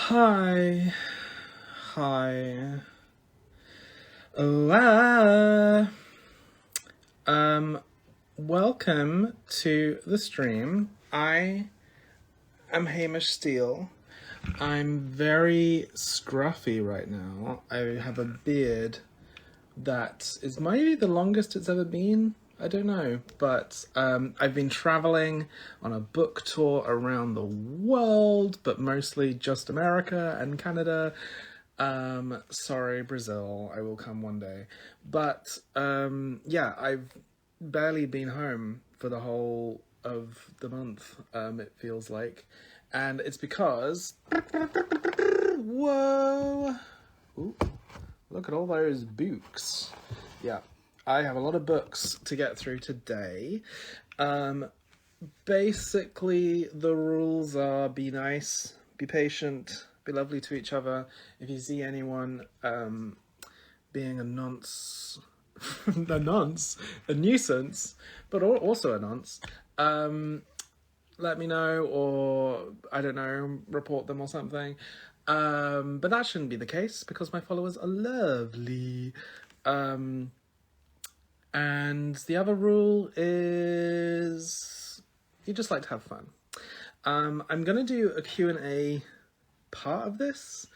Hi. Hi. Oh, welcome to the stream. I am Hamish Steele. I'm very scruffy right now. I have a beard that is maybe the longest it's ever been. I don't know, but I've been traveling on a book tour around the world, but mostly just America and Canada. Sorry, Brazil. I will come one day. But yeah, I've barely been home for the whole of the month. It feels like, and it's because whoa, ooh, look at all those books. Yeah, I have a lot of books to get through today. Basically, the rules are: be nice, be patient, be lovely to each other. If you see anyone being a nonce, a nuisance, but also a nonce, let me know, or I don't know, report them or something. But that shouldn't be the case because my followers are lovely. And the other rule is you just like to have fun. I'm going to do a Q&A part of this,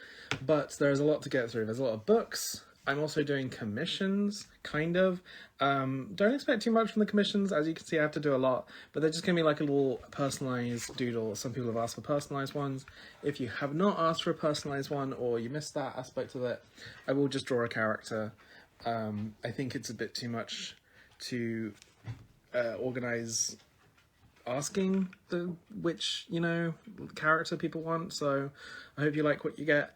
but there's a lot to get through. There's a lot of books. I'm also doing commissions, kind of. Don't expect too much from the commissions. As you can see, I have to do a lot, but they're just going to be like a little personalized doodle. Some people have asked for personalized ones. If you have not asked for a personalized one or you missed that aspect of it, I will just draw a character. I think it's a bit too much to organize asking which character people want, so I hope you like what you get.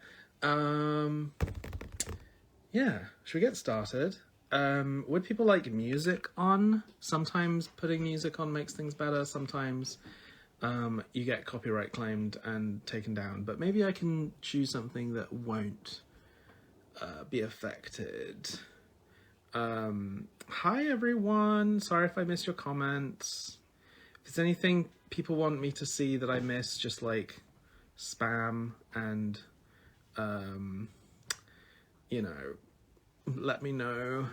Yeah, should we get started? Would people like music on? Sometimes putting music on makes things better. Sometimes you get copyright claimed and taken down, but maybe I can choose something that won't be affected. Hi everyone, sorry if I missed your comments. If there's anything people want me to see that I missed, just like spam and let me know.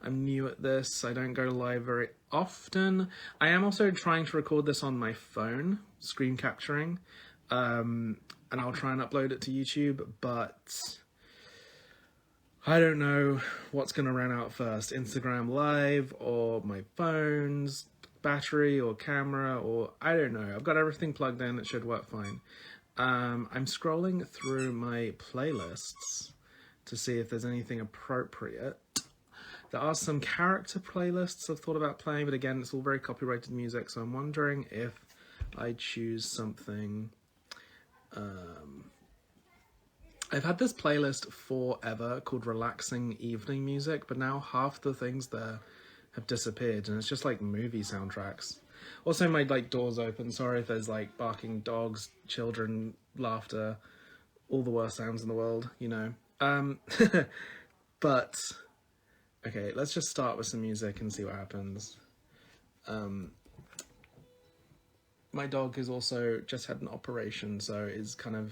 I'm new at this, I don't go live very often. I am also trying to record this on my phone, screen capturing, and I'll try and upload it to YouTube, but I don't know what's going to run out first, Instagram Live or my phone's battery or camera, or I don't know. I've got everything plugged in, it should work fine. I'm scrolling through my playlists to see if there's anything appropriate. There are some character playlists I've thought about playing, but again, it's all very copyrighted music, so I'm wondering if I choose something. I've had this playlist forever called Relaxing Evening Music, but now half the things there have disappeared, and it's just like movie soundtracks. Also, my door's open. Sorry if there's like barking dogs, children, laughter, all the worst sounds in the world, But okay, let's just start with some music and see what happens. My dog has also just had an operation, so is kind of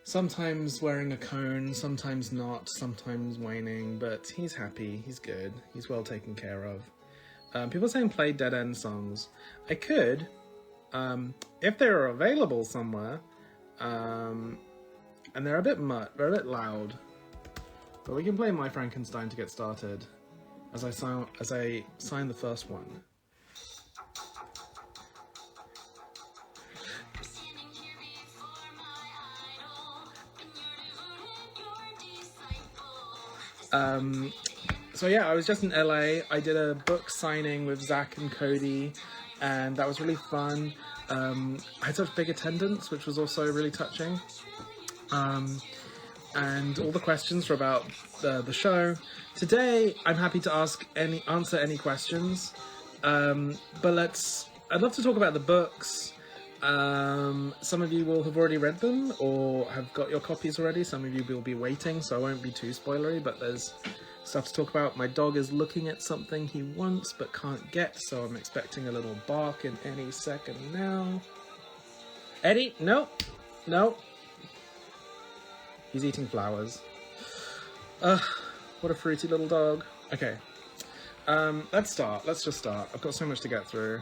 sometimes wearing a cone, sometimes not, sometimes whining, but he's happy, he's good, he's well taken care of. People are saying play Dead End songs. I could, if they're available somewhere, and they're a bit loud, but we can play My Frankenstein to get started, as I sign the first one. So yeah, I was just in LA. I did a book signing with Zach and Cody, and that was really fun. I had such big attendance, which was also really touching. And all the questions were about the show. Today, I'm happy to answer any questions. But I'd love to talk about the books. Some of you will have already read them or have got your copies already. Some of you will be waiting, so I won't be too spoilery, but there's stuff to talk about. My dog is looking at something he wants but can't get, so I'm expecting a little bark in any second now. Eddie, no. He's eating flowers. What a fruity little dog. Okay. Let's start. Let's just start. I've got so much to get through.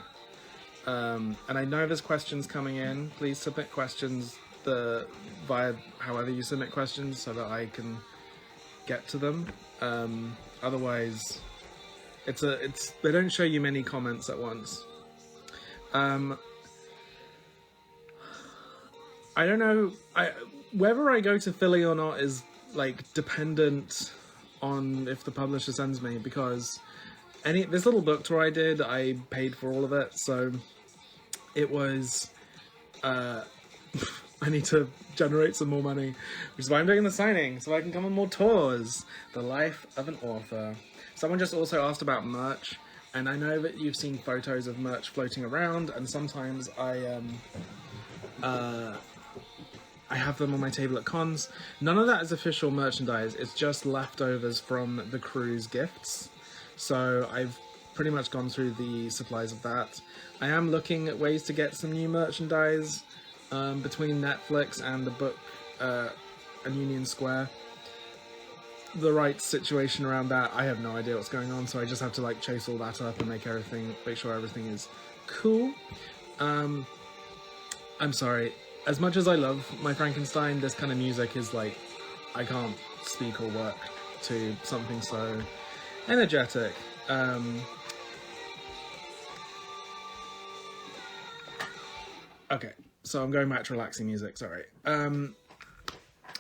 And I know there's questions coming in. Please submit questions via however you submit questions so that I can get to them. Otherwise, they don't show you many comments at once. I don't know. Whether I go to Philly or not is like dependent on if the publisher sends me, because this little book tour I did, I paid for all of it, so it was I need to generate some more money, which is why I'm doing the signing, so I can come on more tours. The life of an author. Someone just also asked about merch, and I know that you've seen photos of merch floating around, and sometimes I have them on my table at cons. None of that is official merchandise, it's just leftovers from the crew's gifts. So I've pretty much gone through the supplies of that. I am looking at ways to get some new merchandise between Netflix and the book and Union Square. The right situation around that, I have no idea what's going on, so I just have to like chase all that up and make sure everything is cool. I'm sorry. As much as I love my Frankenstein, this kind of music is like, I can't speak or work to something so energetic. Okay, so I'm going back to relaxing music, sorry. I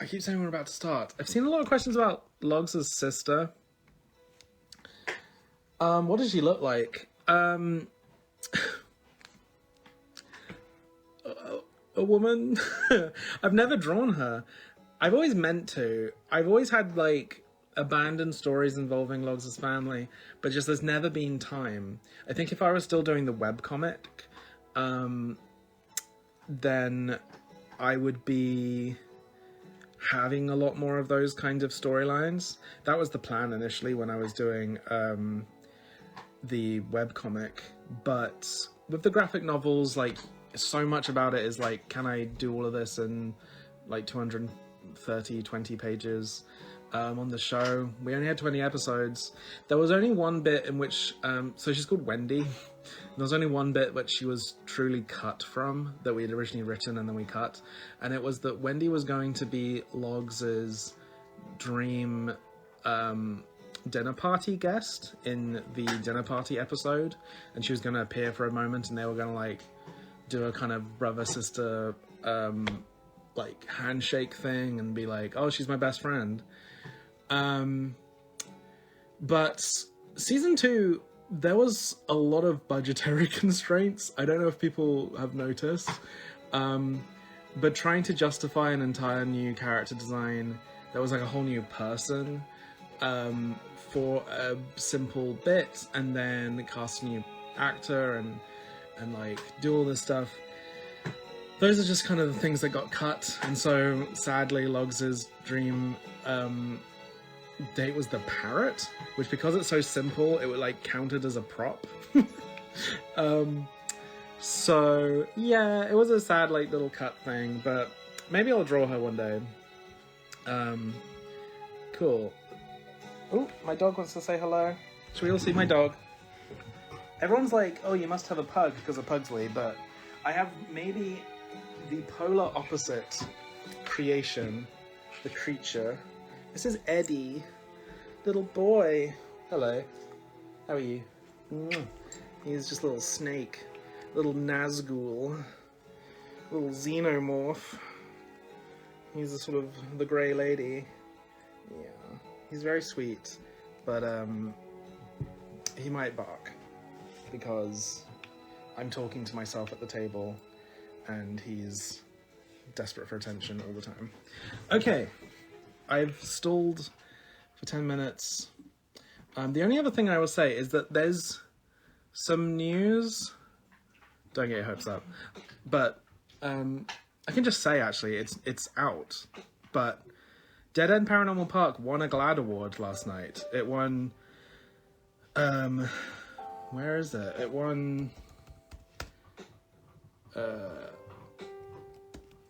keep saying we're about to start. I've seen a lot of questions about Logs' sister. What does she look like? A woman? I've never drawn her. I've always meant to. I've always had like abandoned stories involving Logs' family, but just there's never been time. I think if I was still doing the webcomic, then I would be having a lot more of those kind of storylines. That was the plan initially when I was doing the webcomic, but with the graphic novels, like, so much about it is like, can I do all of this in like 20 pages? On the show, we only had 20 episodes. There was only one bit in which, so she's called Wendy. There was only one bit which she was truly cut from, that we had originally written and then we cut. And it was that Wendy was going to be Logs's dream dinner party guest in the dinner party episode. And she was going to appear for a moment and they were going to like do a kind of brother-sister like handshake thing and be like, oh, she's my best friend. But season 2, there was a lot of budgetary constraints. I don't know if people have noticed, but trying to justify an entire new character design, there was like a whole new person for a simple bit, and then cast a new actor and like do all this stuff. Those are just kind of the things that got cut, and so sadly Logs' dream date was the parrot, which, because it's so simple, it would like counted as a prop. So yeah, it was a sad like little cut thing, but maybe I'll draw her one day. Cool. Oh, my dog wants to say hello. Should we all see my dog? Everyone's like, oh, you must have a pug because of Pugsley, but I have maybe the polar opposite creation, the creature. This is Eddie, little boy. Hello, how are you? He's just a little snake, little Nazgul, little xenomorph. He's a sort of the grey lady. Yeah, he's very sweet, but he might bark because I'm talking to myself at the table and he's desperate for attention all the time. Okay. I've stalled for 10 minutes. The only other thing I will say is that there's some news. Don't get your hopes up. But I can just say, actually, it's out. But Dead End Paranormal Park won a GLAAD award last night. It won... where is it? It won...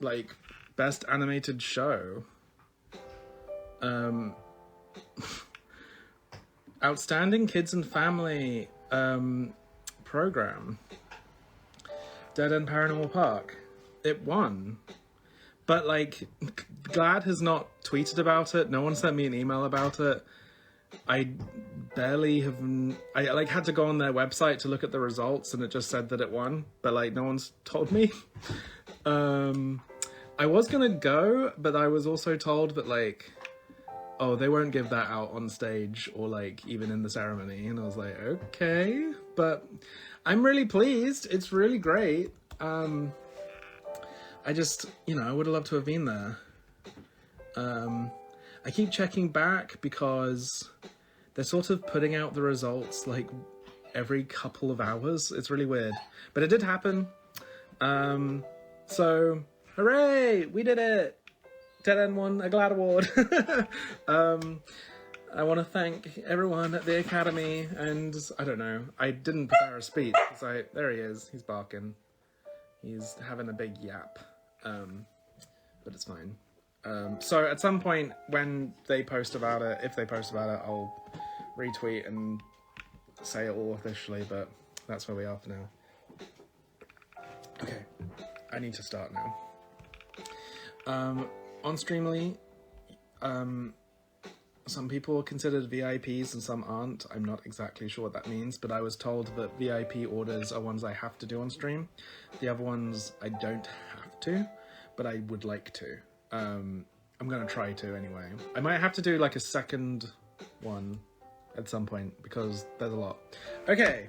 like, Best Animated Show. Outstanding Kids and Family program. Dead End Paranormal Park. It won. But, like, GLAAD has not tweeted about it. No one sent me an email about it. I barely have... I, like, had to go on their website to look at the results, and it just said that it won. But, like, no one's told me. I was gonna go, but I was also told that, like... oh, they won't give that out on stage or, like, even in the ceremony. And I was like, okay. But I'm really pleased. It's really great. I just, you know, I would have loved to have been there. I keep checking back because they're sort of putting out the results, like, every couple of hours. It's really weird. But it did happen. So, hooray! We did it! Dead End won a GLAAD award. I want to thank everyone at the Academy, and I don't know, I didn't prepare a speech, because there he is, he's barking. He's having a big yap, but it's fine. So at some point when they post about it, if they post about it, I'll retweet and say it all officially, but that's where we are for now. Okay, I need to start now. On Streamly, some people are considered VIPs and some aren't. I'm not exactly sure what that means, but I was told that VIP orders are ones I have to do on stream. The other ones I don't have to, but I would like to. I'm gonna try to anyway. I might have to do like a second one at some point because there's a lot. Okay,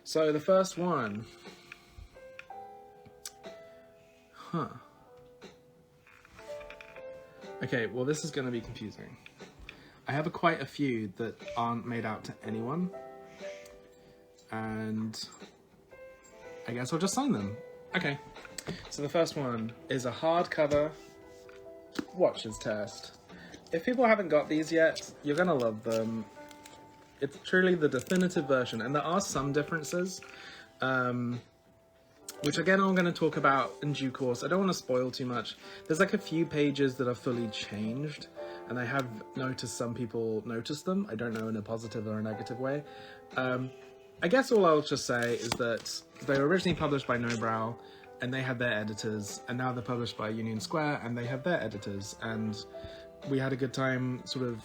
so the first one. Huh. Okay, well this is going to be confusing. I have quite a few that aren't made out to anyone. And I guess I'll just sign them. Okay, so the first one is a hardcover Watcher's Test. If people haven't got these yet, you're going to love them. It's truly the definitive version, and there are some differences. Which again I'm going to talk about in due course. I don't want to spoil too much. There's like a few pages that are fully changed, and I have noticed some people notice them. I don't know in a positive or a negative way. I guess all I'll just say is that they were originally published by Nobrow, and they had their editors, and now they're published by Union Square, and they have their editors, and we had a good time sort of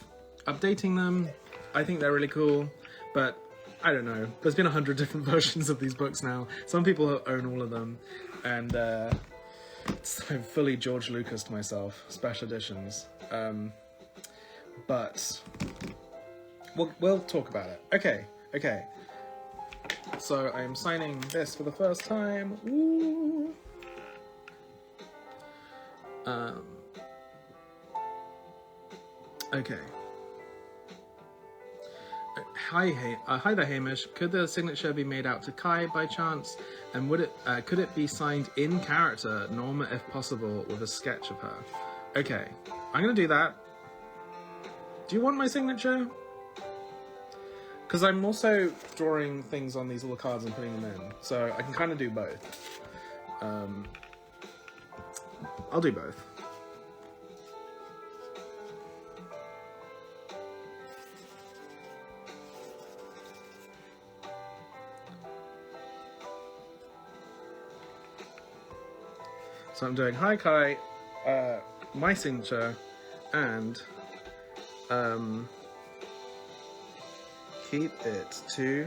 updating them. I think they're really cool, but I don't know. There's been 100 different versions of these books now. Some people own all of them, and I've fully George Lucas to myself. Special editions. But we'll talk about it. Okay. So I am signing this for the first time. Woo! Okay. Hi there, Hamish. Could the signature be made out to Kai by chance? And could it be signed in character, Norma if possible, with a sketch of her? Okay, I'm gonna do that. Do you want my signature? Because I'm also drawing things on these little cards and putting them in, so I can kind of do both. I'll do both. So I'm doing hi Kai, my signature, and keep it to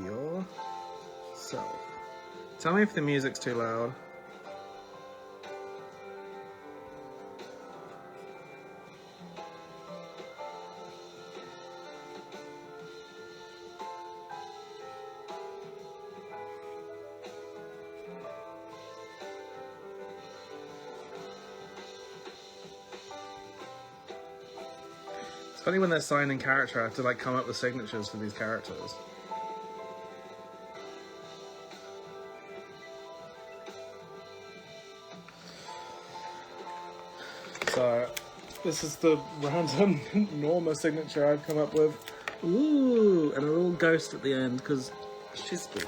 yourself. Tell me if the music's too loud. Funny when they're signing character, I have to like come up with signatures for these characters. So this is the random Norma signature I've come up with. Ooh, and a little ghost at the end because she's spooky.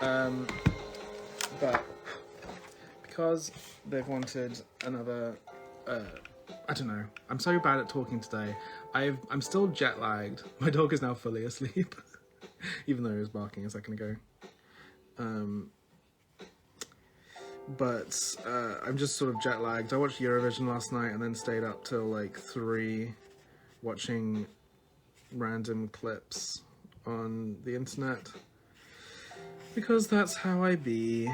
But because they've wanted another I don't know. I'm so bad at talking today. I'm still jet lagged. My dog is now fully asleep, even though he was barking a second ago. But I'm just sort of jet lagged. I watched Eurovision last night and then stayed up till like 3 watching random clips on the internet. Because that's how I be.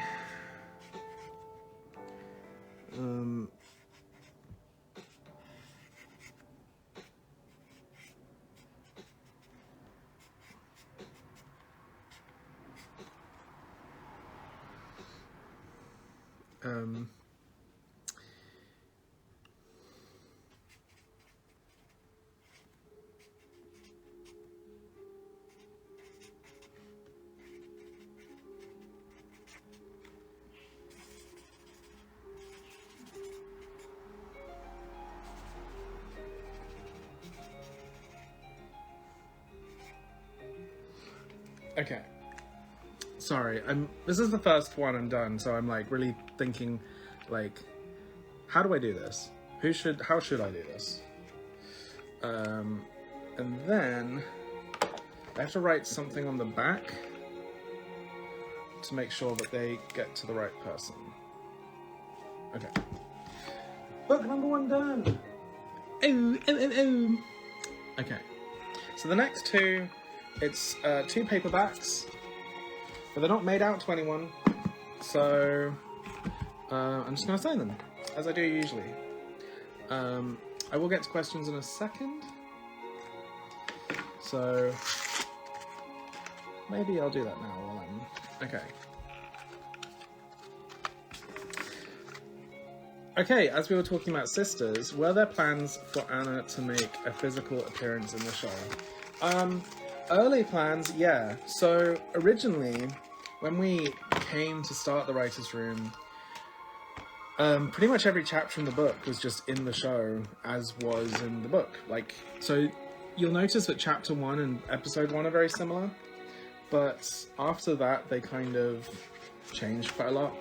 Okay. Sorry, this is the first one I'm done, so I'm like really thinking, like, how do I do this? How should I do this? And then I have to write something on the back to make sure that they get to the right person. Okay. Book number 1 done. Oh. Okay. So the next 2, it's 2 paperbacks, but they're not made out to anyone, so I'm just going to sign them, as I do usually. I will get to questions in a second, so maybe I'll do that now while I'm... Okay. Okay, as we were talking about sisters, were there plans for Anna to make a physical appearance in the show? Early plans, yeah. So originally, when we came to start the writer's room, pretty much every chapter in the book was just in the show, as was in the book. Like, so you'll notice that chapter 1 and episode 1 are very similar, but after that they kind of changed quite a lot.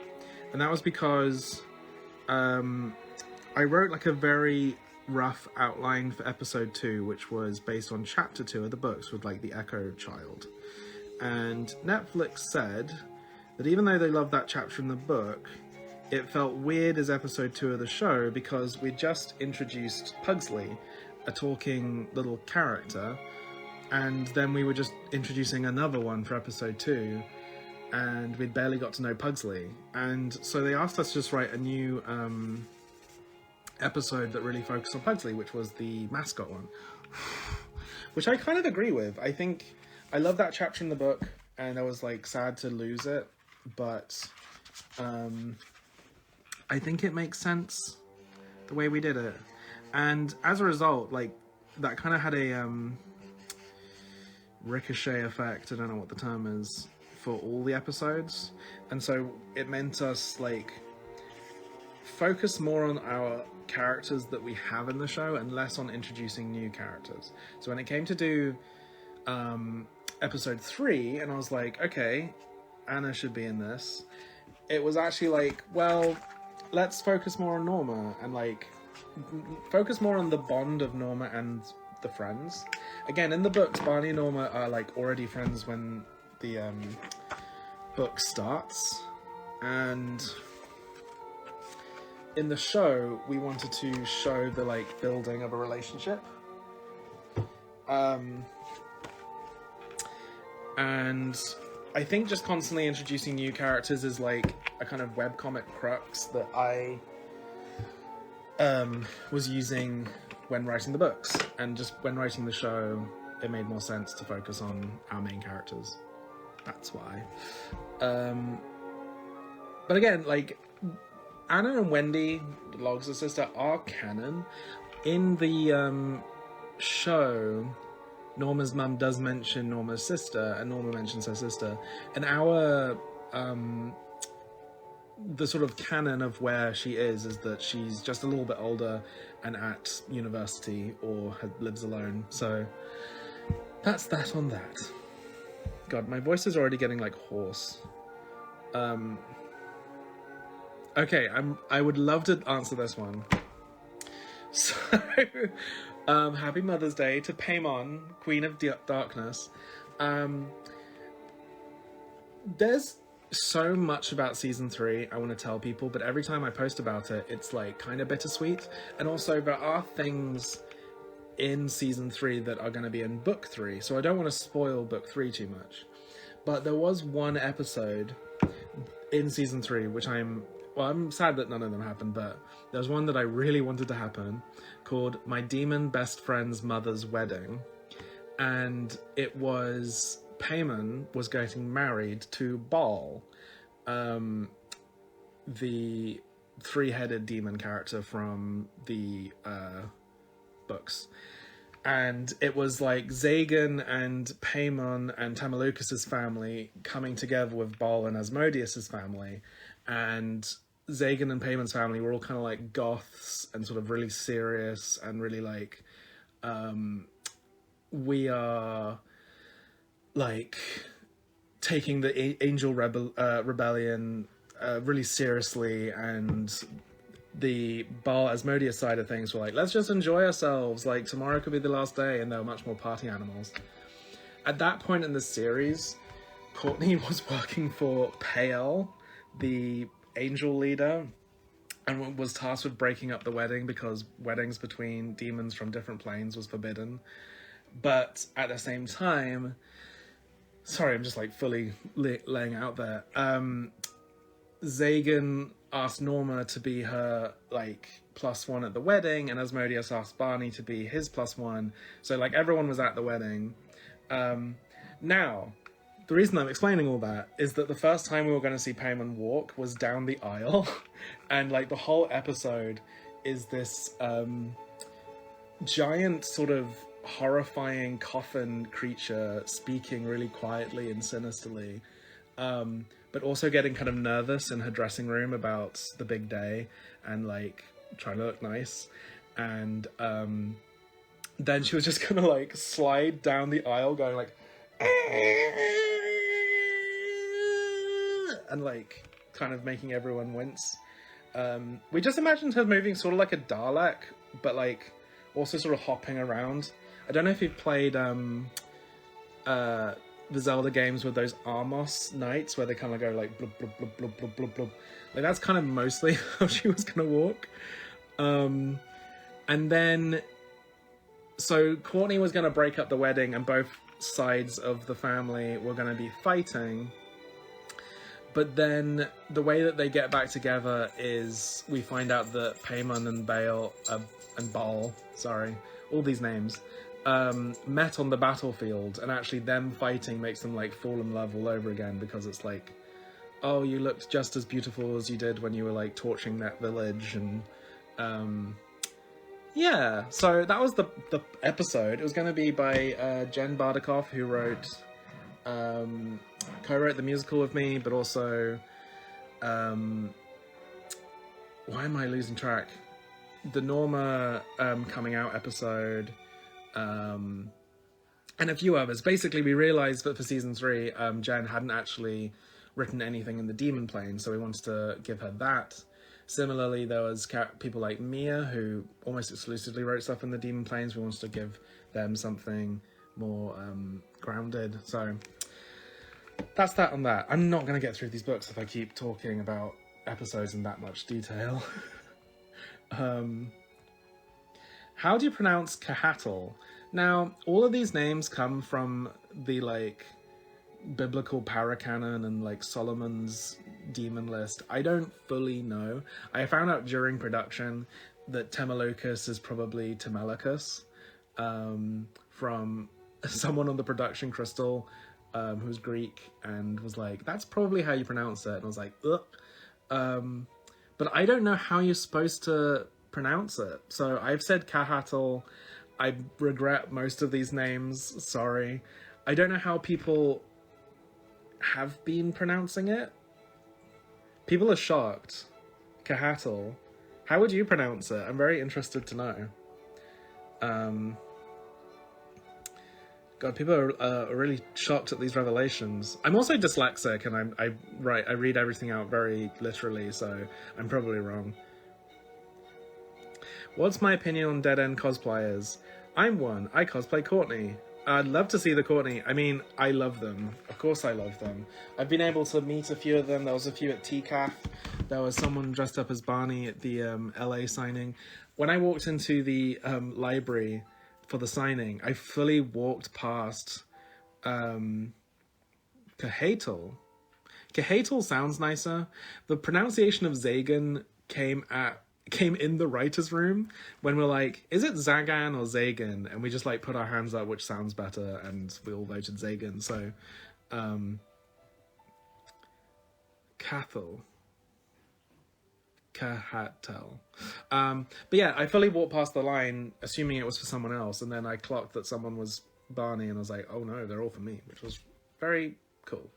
And that was because I wrote like a very rough outline for episode 2, which was based on chapter 2 of the books with like the Echo Child. And Netflix said that even though they loved that chapter in the book, it felt weird as episode 2 of the show because we just introduced Pugsley, a talking little character, and then we were just introducing another one for episode 2, and we'd barely got to know Pugsley. And so they asked us to just write a new episode that really focused on Pugsley, which was the mascot one. Which I kind of agree with. I think I love that chapter in the book, and I was like sad to lose it, but I think it makes sense the way we did it. And as a result, like, that kind of had a ricochet effect, I don't know what the term is, for all the episodes. And so it meant us like focus more on our characters that we have in the show and less on introducing new characters. So when it came to do episode 3, and I was like, okay, Anna should be in this, it was actually like, well, let's focus more on Norma and like focus more on the bond of Norma and the friends. Again, in the books, Barney and Norma are like already friends when the book starts, and in the show we wanted to show the like building of a relationship, and I think just constantly introducing new characters is like a kind of webcomic crux that I was using when writing the books, and just when writing the show it made more sense to focus on our main characters. That's why. But again, like, Anna and Wendy, Logs' sister, are canon. In the show, Norma's mum does mention Norma's sister, and Norma mentions her sister. And our the sort of canon of where she is that she's just a little bit older and at university or lives alone. So that's that on that. God, my voice is already getting like hoarse. Okay, I would love to answer this one. So, happy Mother's Day to Paimon, Queen of Darkness. There's so much about season 3 I want to tell people, but every time I post about it, it's like kind of bittersweet. And also there are things in season 3 that are going to be in book 3, so I don't want to spoil book 3 too much. But there was one episode in season 3 which I'm sad that none of them happened, but there's one that I really wanted to happen, called My Demon Best Friend's Mother's Wedding. And it was Paimon was getting married to Baal, the three-headed demon character from the books. And it was like Zagan and Paimon and Tamalucas's family coming together with Baal and Asmodeus's family. And Zagan and Paymon's family were all kind of like goths and sort of really serious and really like, we are like taking the Angel Rebellion really seriously, and the Baal Asmodeus side of things were like, let's just enjoy ourselves, like tomorrow could be the last day, and they were much more party animals. At that point in the series, Courtney was working for Pale, the angel leader, and was tasked with breaking up the wedding because weddings between demons from different planes was forbidden. But at the same time, sorry, I'm just like fully laying out there. Zagan asked Norma to be her like +1 at the wedding, and Asmodeus asked Barney to be his +1. So like everyone was at the wedding. Now, the reason I'm explaining all that is that the first time we were going to see Paimon walk was down the aisle, and like the whole episode is this giant sort of horrifying coffin creature speaking really quietly and sinisterly, but also getting kind of nervous in her dressing room about the big day and like trying to look nice. And then she was just gonna like slide down the aisle going like and like kind of making everyone wince. We just imagined her moving sort of like a Dalek, but like also sort of hopping around. I don't know if you've played the Zelda games with those Armos knights where they kind of go like blub blub blub blub blub blub blub. Like that's kind of mostly how she was gonna walk. And then so Courtney was gonna break up the wedding, and both sides of the family were gonna be fighting. But then the way that they get back together is we find out that Paimon and Baal, sorry, all these names, met on the battlefield, and actually them fighting makes them like fall in love all over again, because it's like, oh, you looked just as beautiful as you did when you were like torching that village. And yeah, so that was the episode. It was going to be by Jen Bardakoff, who wrote co-wrote the musical with me, but also why am I losing track? The Norma coming out episode, and a few others. Basically, we realized that for season 3, Jen hadn't actually written anything in the Demon Plane, so we wanted to give her that. Similarly, there was people like Mia, who almost exclusively wrote stuff in the Demon Planes. We wanted to give them something more grounded. So that's that on that. I'm not going to get through these books if I keep talking about episodes in that much detail. How do you pronounce Cahatl? Now, all of these names come from the like biblical paracanon and like Solomon's demon list. I don't fully know. I found out during production that Tamalucas is probably Temelicus, from someone on the production crystal who's Greek, and was like, that's probably how you pronounce it. And I was like, ugh. But I don't know how you're supposed to pronounce it. So I've said Cahatl. I regret most of these names. Sorry. I don't know how people have been pronouncing it. People are shocked. Cahatl. How would you pronounce it? I'm very interested to know. God, people are really shocked at these revelations. I'm also dyslexic, and I read everything out very literally, so I'm probably wrong. What's my opinion on Dead End cosplayers? I'm one. I cosplay Courtney. I'd love to see the Courtney. I mean, I love them. Of course I love them. I've been able to meet a few of them. There was a few at TCAF. There was someone dressed up as Barney at the LA signing. When I walked into the library for the signing, I fully walked past Cahatel. Cahatel sounds nicer. The pronunciation of Zagan came in the writer's room when we're like, is it Zagan or Zagan? And we just like put our hands up which sounds better, and we all voted Zagan. So Cahatel. But yeah, I fully walked past the line assuming it was for someone else, and then I clocked that someone was Barney, and I was like, oh no, they're all for me, which was very cool.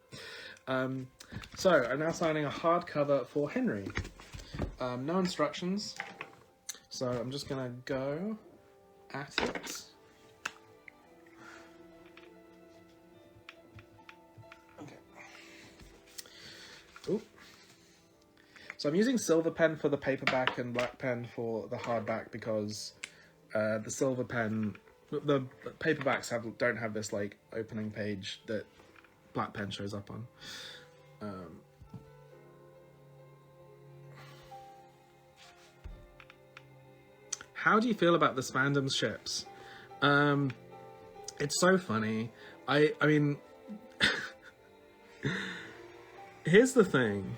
So I'm now signing a hardcover for Henry. No instructions, so I'm just gonna go at it. Okay. Ooh. So I'm using silver pen for the paperback and black pen for the hardback because the silver pen, the paperbacks don't have this like opening page that black pen shows up on. How do you feel about this fandom's ships? It's so funny. I mean, here's the thing.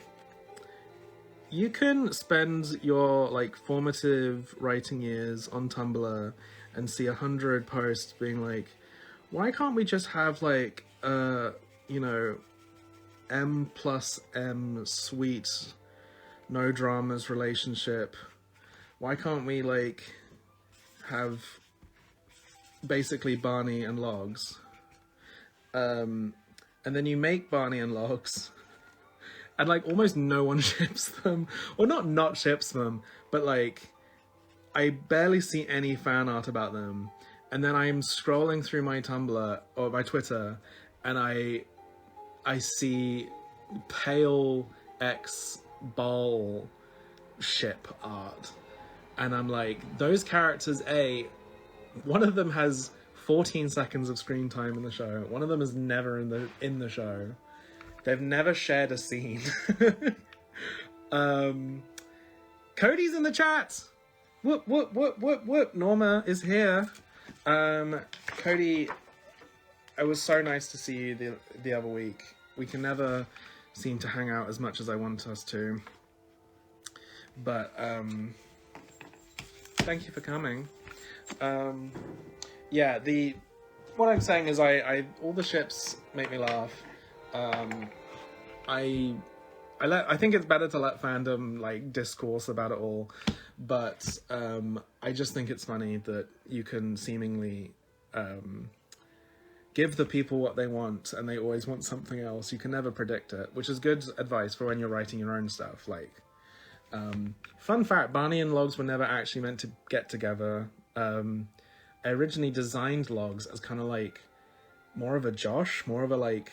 You can spend your like formative writing years on Tumblr and see 100 posts being like, why can't we just have like you know, M+M sweet, no dramas relationship? Why can't we like have basically Barney and Logs? And then you make Barney and Logs, and like almost no one ships them, or not ships them, but like I barely see any fan art about them. And then I'm scrolling through my Tumblr or my Twitter, and I see pale X ball ship art, and I'm like, those characters, one of them has 14 seconds of screen time in the show. One of them is never in the show. They've never shared a scene. Cody's in the chat. Whoop, whoop, whoop, whoop, whoop. Norma is here. Cody, it was so nice to see you the other week. We can never seem to hang out as much as I want us to. But, thank you for coming. Yeah, what I'm saying is all the ships make me laugh. I think it's better to let fandom like discourse about it all, but I just think it's funny that you can seemingly give the people what they want and they always want something else. You can never predict it, which is good advice for when you're writing your own stuff. Like, fun fact, Barney and Logs were never actually meant to get together. I originally designed Logs as kind of like more of a Josh, more of a like,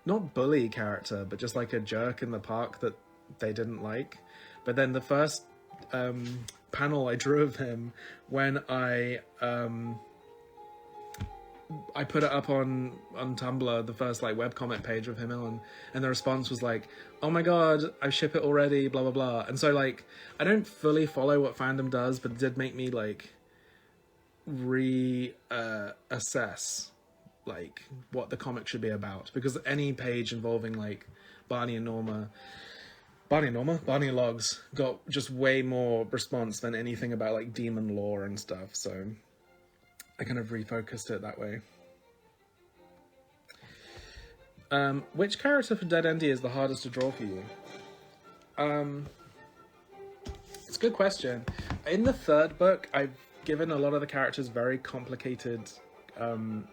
not bully character, but just like a jerk in the park that they didn't like. But then the first panel I drew of him, when I put it up on Tumblr, the first like webcomic page of him on, and the response was like, oh my god, I ship it already, blah blah blah. And so like, I don't fully follow what fandom does, but it did make me like assess like what the comic should be about, because any page involving like Barney and Logs got just way more response than anything about like demon lore and stuff, so I kind of refocused it that way. Which character for DeadEndia is the hardest to draw for you? It's a good question. In the third book, I've given a lot of the characters very complicated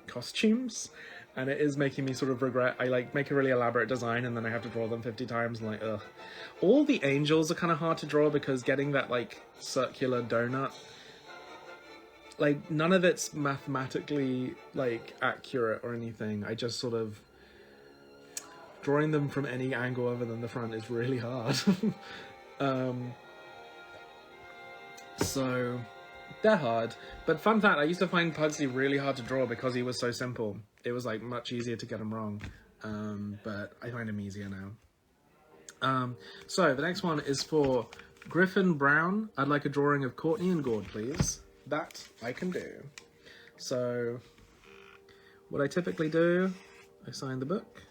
costumes, and it is making me sort of regret. I like make a really elaborate design and then I have to draw them 50 times and like, ugh. All the angels are kind of hard to draw because getting that like circular donut, like none of it's mathematically like accurate or anything. I just sort of drawing them from any angle other than the front is really hard. So they're hard. But fun fact, I used to find Pugsley really hard to draw because he was so simple. It was like much easier to get him wrong. But I find him easier now. So the next one is for Griffin Brown. I'd like a drawing of Courtney and Gord, please. That I can do. So what I typically do, I sign the book.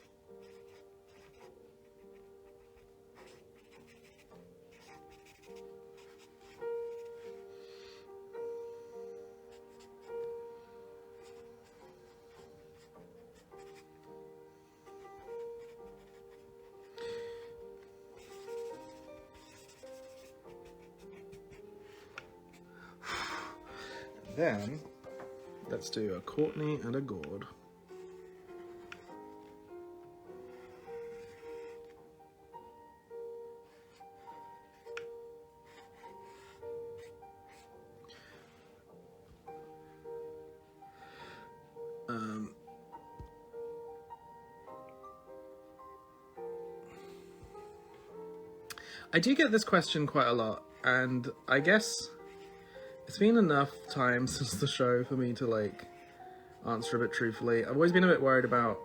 Then, let's do a Courtney and a Gord. I do get this question quite a lot, and I guess it's been enough time since the show for me to like answer a bit truthfully. I've always been a bit worried about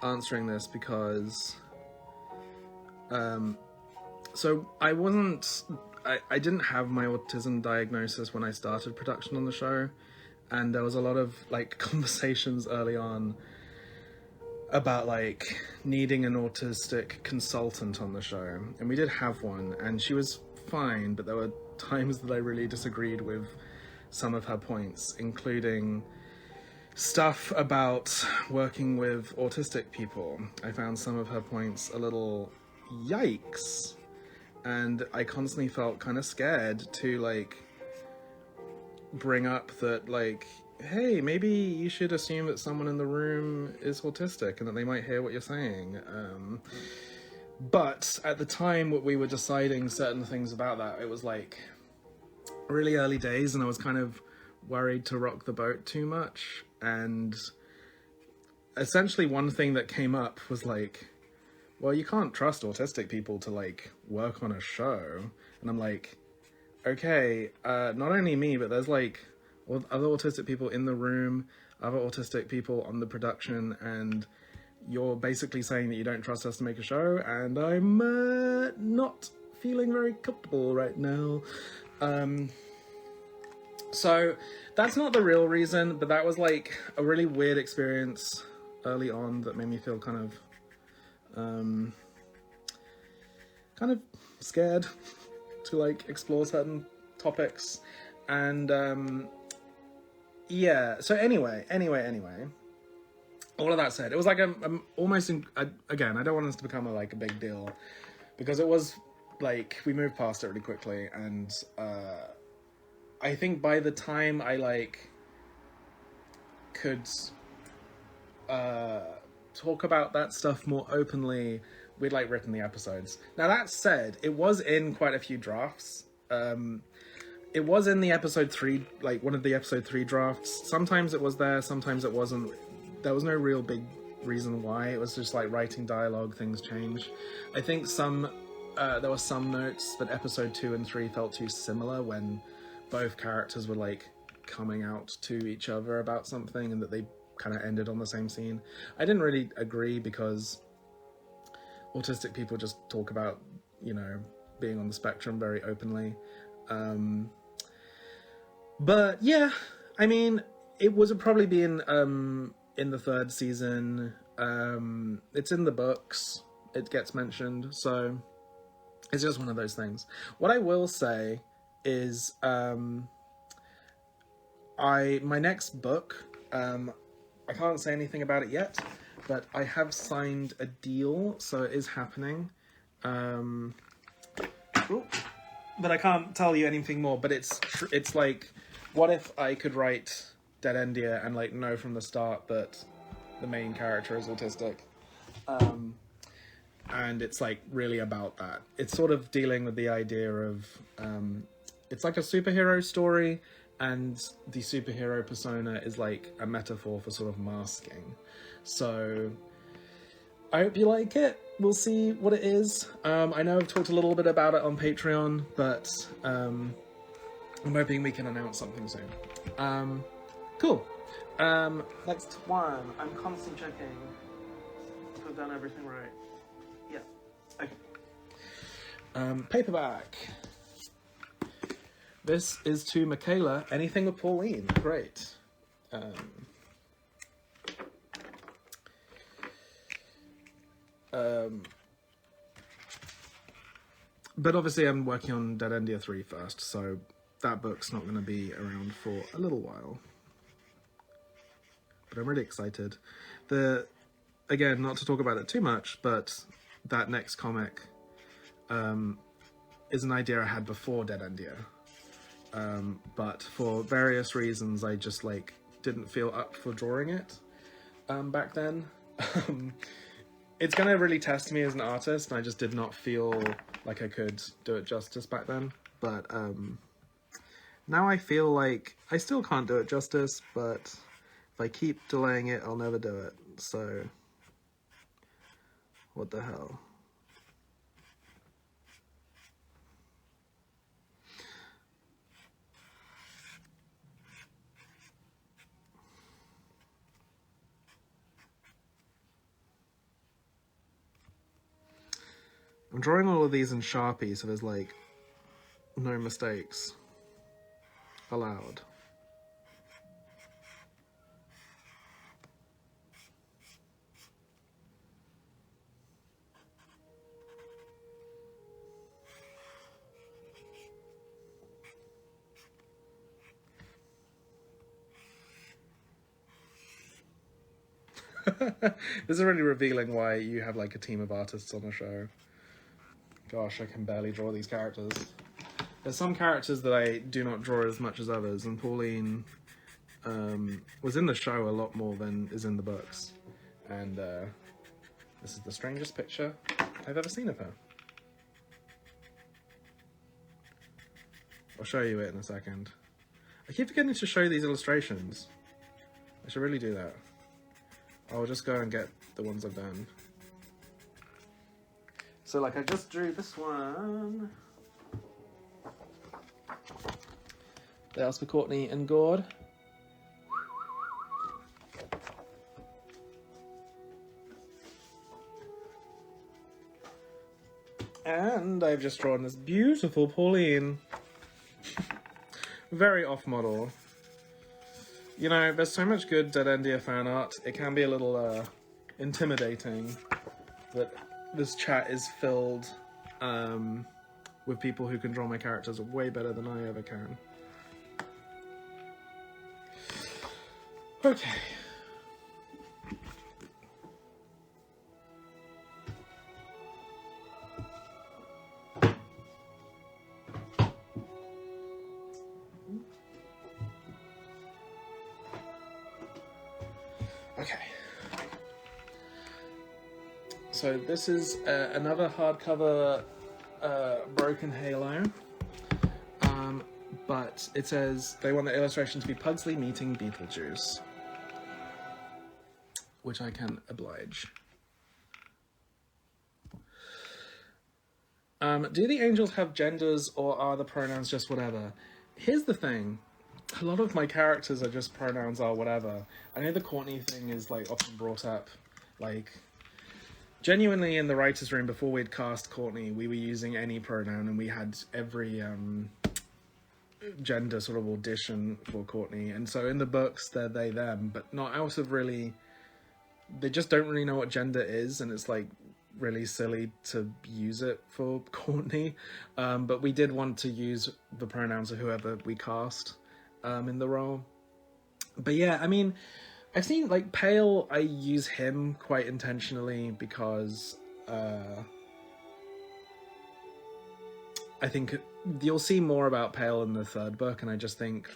answering this because so I didn't have my autism diagnosis when I started production on the show, and there was a lot of like conversations early on about like needing an autistic consultant on the show, and we did have one, and she was fine, but there were times that I really disagreed with some of her points, including stuff about working with autistic people. I found some of her points a little yikes, and I constantly felt kind of scared to like bring up that like, hey, maybe you should assume that someone in the room is autistic and that they might hear what you're saying. But at the time we were deciding certain things about that, it was like really early days, and I was kind of worried to rock the boat too much. And essentially one thing that came up was like, well, you can't trust autistic people to like work on a show. And I'm like, okay, not only me, but there's like other autistic people in the room, other autistic people on the production, and you're basically saying that you don't trust us to make a show, and I'm not feeling very comfortable right now. So that's not the real reason, but that was like a really weird experience early on that made me feel kind of scared to like explore certain topics. And yeah, so anyway, all of that said, it was like I'm almost again, I don't want this to become a big deal, because it was like we moved past it really quickly, and I think by the time I like could talk about that stuff more openly, we'd like written the episodes. Now that said, it was in quite a few drafts. It was in the episode 3, like one of the episode 3 drafts. Sometimes it was there, sometimes it wasn't. There was no real big reason why. It was just like writing dialogue, things change. I think there were some notes that episode 2 and 3 felt too similar when both characters were like coming out to each other about something, and that they kind of ended on the same scene. I didn't really agree, because autistic people just talk about, you know, being on the spectrum very openly. But yeah, I mean, it would probably be in the 3rd season. It's in the books. It gets mentioned, so it's just one of those things. What I will say is, my next book, I can't say anything about it yet, but I have signed a deal, so it is happening. But I can't tell you anything more. But it's like, what if I could write DeadEndia and like know from the start that the main character is autistic, and it's like really about that. It's sort of dealing with the idea of it's like a superhero story, and the superhero persona is like a metaphor for sort of masking. So I hope you like it. we'll see what it is. I know I've talked a little bit about it on Patreon, but I'm hoping we can announce something soon. Cool. Next one. I'm constantly checking if I've done everything right. Yeah. Okay. Paperback. This is to Michaela. Anything with Pauline. Great. But obviously I'm working on DeadEndia 3 first, so that book's not going to be around for a little while. But I'm really excited. Again, not to talk about it too much, but that next comic is an idea I had before DeadEndia. But for various reasons, I just didn't feel up for drawing it back then. It's going to really test me as an artist, and I just did not feel like I could do it justice back then. But now I feel like I still can't do it justice, but if I keep delaying it, I'll never do it. So, what the hell? I'm drawing all of these in Sharpie, so there's no mistakes allowed. This is really revealing why you have a team of artists on the show. Gosh, I can barely draw these characters. There's some characters that I do not draw as much as others, and Pauline was in the show a lot more than is in the books. And this is the strangest picture I've ever seen of her. I'll show you it in a second. I keep forgetting to show these illustrations. I should really do that. I'll just go and get the ones I've done. So I just drew this one. They asked for Courtney and Gord. And I've just drawn this beautiful Pauline. Very off model. You know, there's so much good DeadEndia fan art, it can be a little intimidating that this chat is filled with people who can draw my characters way better than I ever can. Okay. Okay. So this is another hardcover Broken Halo, but it says they want the illustration to be Pugsley meeting Beetlejuice, which I can oblige. Do the angels have genders, or are the pronouns just whatever? Here's the thing. A lot of my characters are just pronouns are whatever. I know the Courtney thing is often brought up, genuinely in the writer's room before we'd cast Courtney, we were using any pronoun, and we had every gender sort of audition for Courtney. And so in the books, they're they, them, but not out of really, they just don't really know what gender is, and it's really silly to use it for Courtney. But we did want to use the pronouns of whoever we cast in the role. But yeah, I mean, I've seen Pale, I use him quite intentionally because I think you'll see more about Pale in the third book, and I just think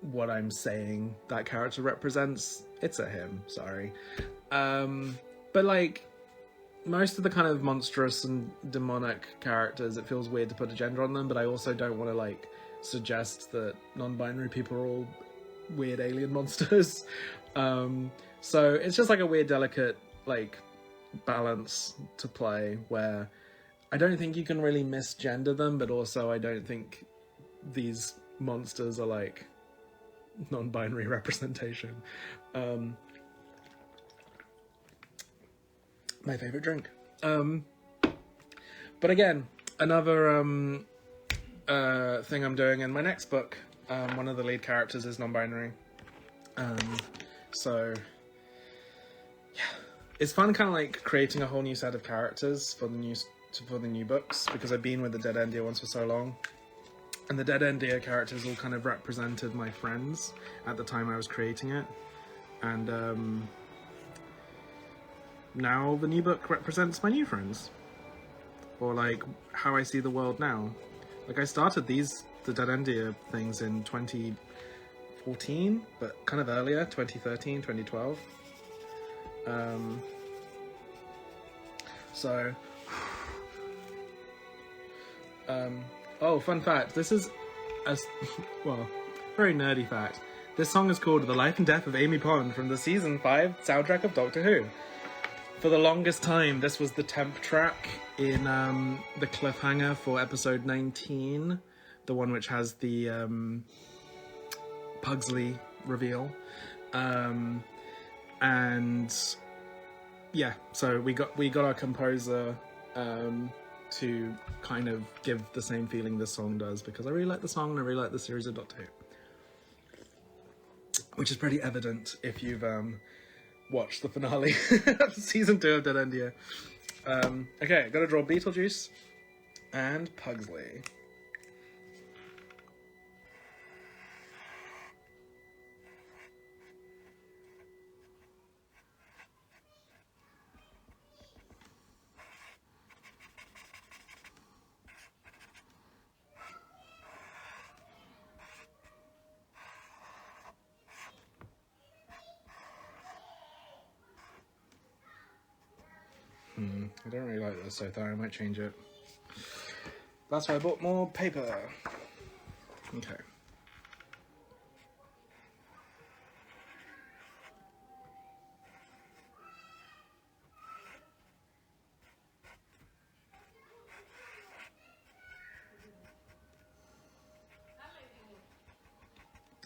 what I'm saying that character represents, it's a him, sorry. But most of the kind of monstrous and demonic characters, it feels weird to put a gender on them, but I also don't want to suggest that non-binary people are all weird alien monsters. So it's just a weird, delicate balance to play where I don't think you can really misgender them, but also I don't think these monsters are like non-binary representation. My favorite drink. But again, another thing I'm doing in my next book, one of the lead characters is non-binary. So yeah, it's fun kind of like creating a whole new set of characters for the new books, because I've been with the DeadEndia ones for so long. And the DeadEndia characters all kind of represented my friends at the time I was creating it. And now the new book represents my new friends. Or like how I see the world now. Like I started the DeadEndia things in 2014, but kind of earlier, 2013, 2012. Oh, fun fact. This is well, very nerdy fact. This song is called The Life and Death of Amy Pond from the Season 5 soundtrack of Doctor Who. For the longest time, this was the temp track in the cliffhanger for episode 19, the one which has the Pugsley reveal. And yeah, so we got our composer to kind of give the same feeling this song does, because I really like the song and I really like the series of Doctor Who. Which is pretty evident if you've watched the finale of season 2 of DeadEndia. Okay, gotta draw Beetlejuice and Pugsley. I don't really like this so far, I might change it. That's why I bought more paper. Okay.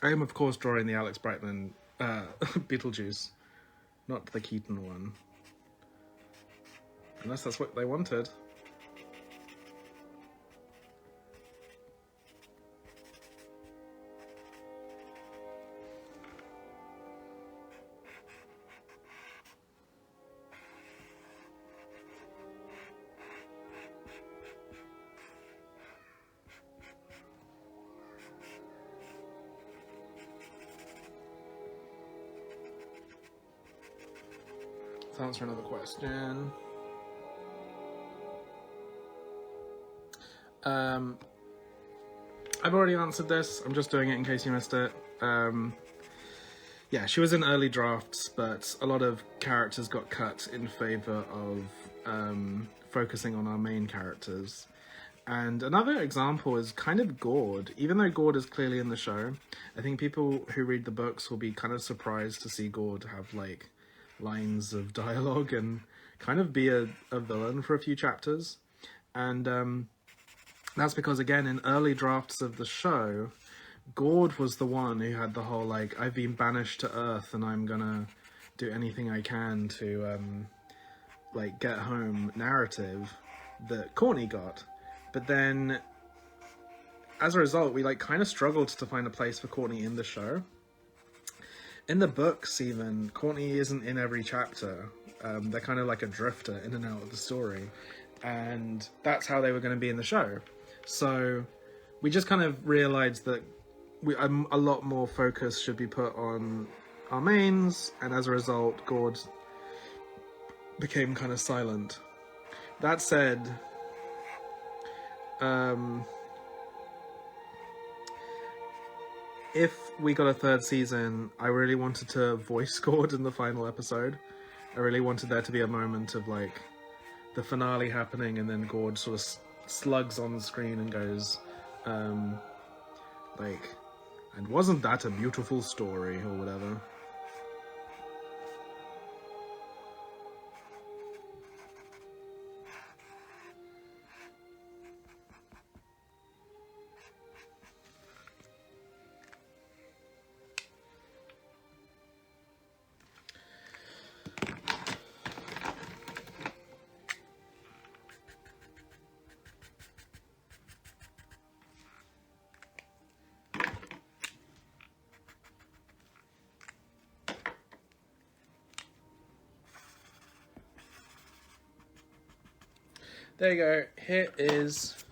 I am, of course, drawing the Alex Brightman Beetlejuice, not the Keaton one. Unless that's what they wanted. Let's answer another question. I've already answered this. I'm just doing it in case you missed it. Yeah, she was in early drafts, but a lot of characters got cut in favor of focusing on our main characters. And another example is kind of Gord. Even though Gord is clearly in the show, I think people who read the books will be kind of surprised to see Gord have like lines of dialogue and kind of be a villain for a few chapters. And that's because, again, in early drafts of the show, Gord was the one who had the whole, like, I've been banished to Earth and I'm gonna do anything I can to, like, get home narrative that Courtney got. But then, as a result, we, like, kind of struggled to find a place for Courtney in the show. In the books, even, Courtney isn't in every chapter. They're kind of like a drifter in and out of the story. And that's how they were going to be in the show. So we just kind of realized that a lot more focus should be put on our mains, and as a result, Gord became kind of silent. That said, if we got a third season, I really wanted to voice Gord in the final episode. I really wanted there to be a moment of, like, the finale happening, and then Gord sort of slugs on the screen and goes, like, and wasn't that a beautiful story, or whatever. there you go. Here is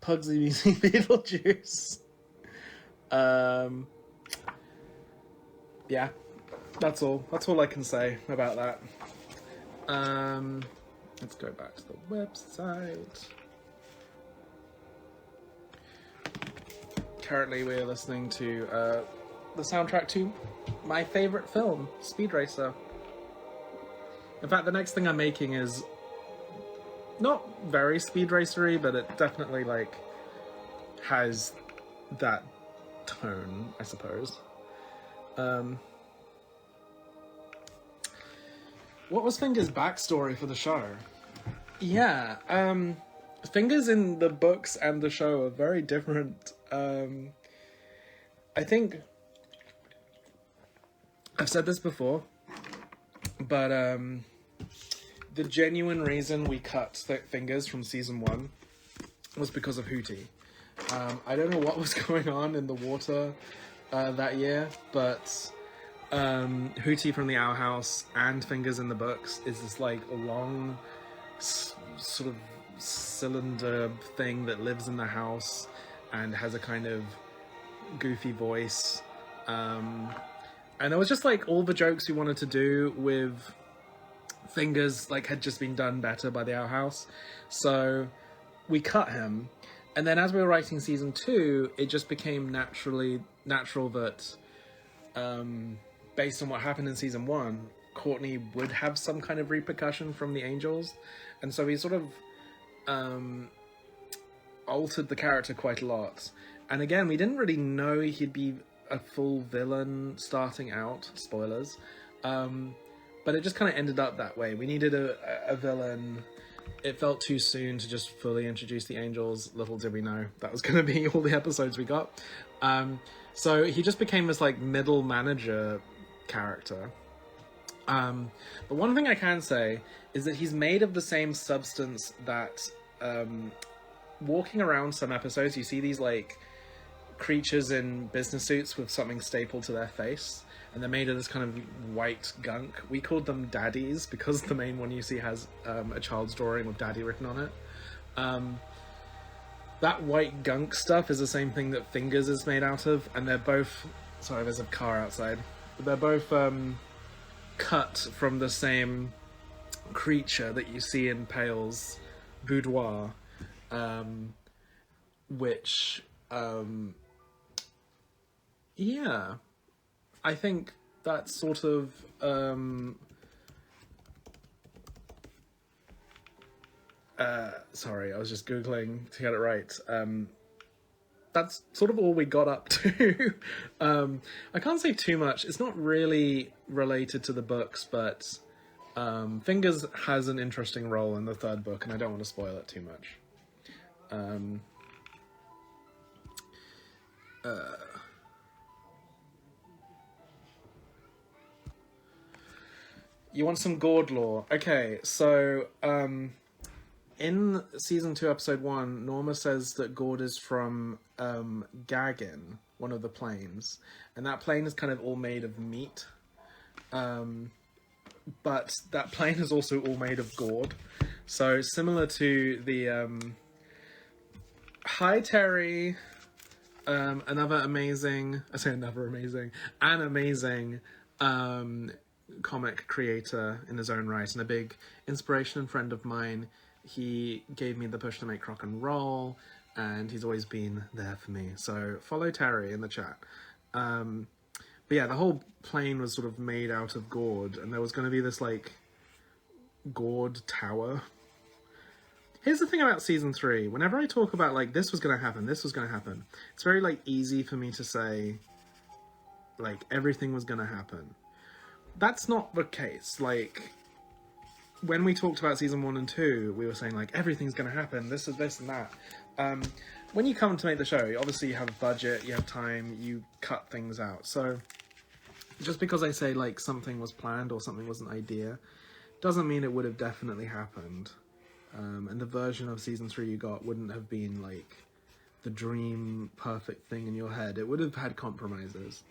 Pugsy meeting Beetlejuice. Yeah, that's all. That's all I can say about that. Let's go back to the website. Currently, we're listening to the soundtrack to my favorite film, Speed Racer. In fact, the next thing I'm making is not very Speed Racer-y, but it definitely like has that tone, I suppose. What was Finger's backstory for the show? Yeah, Fingers in the books and the show are very different. I think I've said this before, but the genuine reason we cut Fingers from season 1 was because of Hootie. I don't know what was going on in the water that year, but Hootie from the Owl House and Fingers in the books is this like long sort of cylinder thing that lives in the house and has a kind of goofy voice. And it was just like all the jokes we wanted to do with Fingers like had just been done better by the Owl House. So we cut him. And then as we were writing season 2, it just became natural that based on what happened in season 1, Courtney would have some kind of repercussion from the Angels. And so he sort of altered the character quite a lot. And again, we didn't really know he'd be a full villain starting out, spoilers. But it just kind of ended up that way. We needed a villain. It felt too soon to just fully introduce the Angels. Little did we know that was going to be all the episodes we got. So he just became this like middle manager character. But one thing I can say is that he's made of the same substance that walking around some episodes, you see these like creatures in business suits with something stapled to their face, and they're made of this kind of white gunk. We called them daddies because the main one you see has a child's drawing with daddy written on it. That white gunk stuff is the same thing that Fingers is made out of, and they're both... Sorry, there's a car outside. They're both cut from the same creature that you see in Pale's boudoir, which... yeah, I think that's sort of... sorry, I was just Googling to get it right. That's sort of all we got up to. I can't say too much. It's not really related to the books, but Fingers has an interesting role in the 3rd book, and I don't want to spoil it too much. You want some Gord lore? Okay, so in season 2, episode 1, Norma says that Gord is from Gagin, one of the planes, and that plane is kind of all made of meat. But that plane is also all made of Gord. So similar to the Hi Terry, an amazing comic creator in his own right, and a big inspiration and friend of mine. He gave me the push to make rock and roll, and he's always been there for me. So follow Terry in the chat. But yeah, the whole plane was sort of made out of Gord, and there was going to be this like Gord tower. Here's the thing about season 3. Whenever I talk about like this was going to happen, it's very like easy for me to say like everything was going to happen. That's not the case. Like, when we talked about season 1 and 2, we were saying, like, everything's going to happen, this is this and that. When you come to make the show, obviously you have a budget, you have time, you cut things out. So, just because I say, like, something was planned or something was an idea, doesn't mean it would have definitely happened. And the version of season 3 you got wouldn't have been, like, the dream perfect thing in your head. It would have had compromises.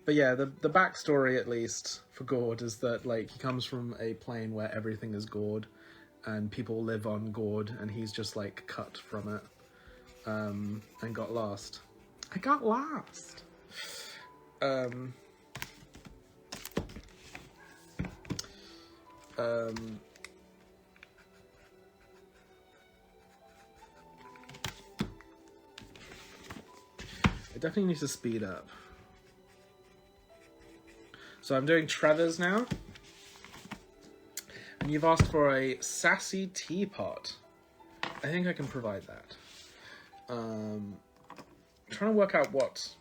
But yeah, the backstory, at least, for Gord is that, like, he comes from a plane where everything is Gord, and people live on Gord, and he's just, like, cut from it, and got lost. I got lost! I definitely need to speed up. So I'm doing Trevor's now. And you've asked for a sassy teapot. I think I can provide that. I'm trying to work out what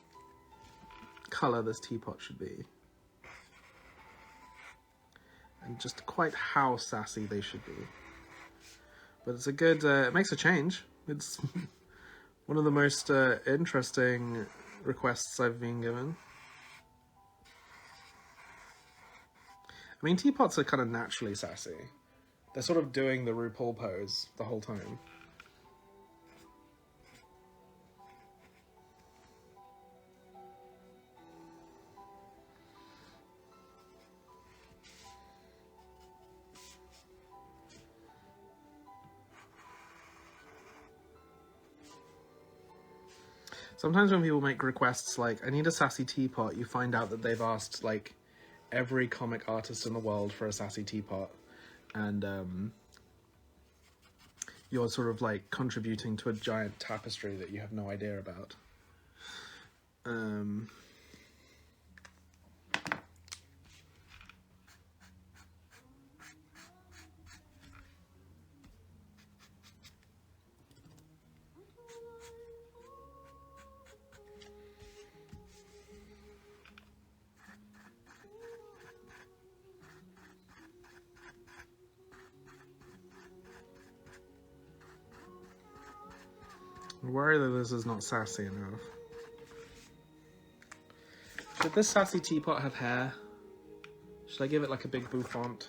colour this teapot should be. And just quite how sassy they should be. But it's a good, it makes a change. It's one of the most interesting requests I've been given. I mean, teapots are kind of naturally sassy. They're sort of doing the RuPaul pose the whole time. Sometimes when people make requests like, I need a sassy teapot, you find out that they've asked, like, every comic artist in the world for a sassy teapot, and you're sort of like contributing to a giant tapestry that you have no idea about. I worry that this is not sassy enough. Should this sassy teapot have hair? Should I give it like a big bouffant?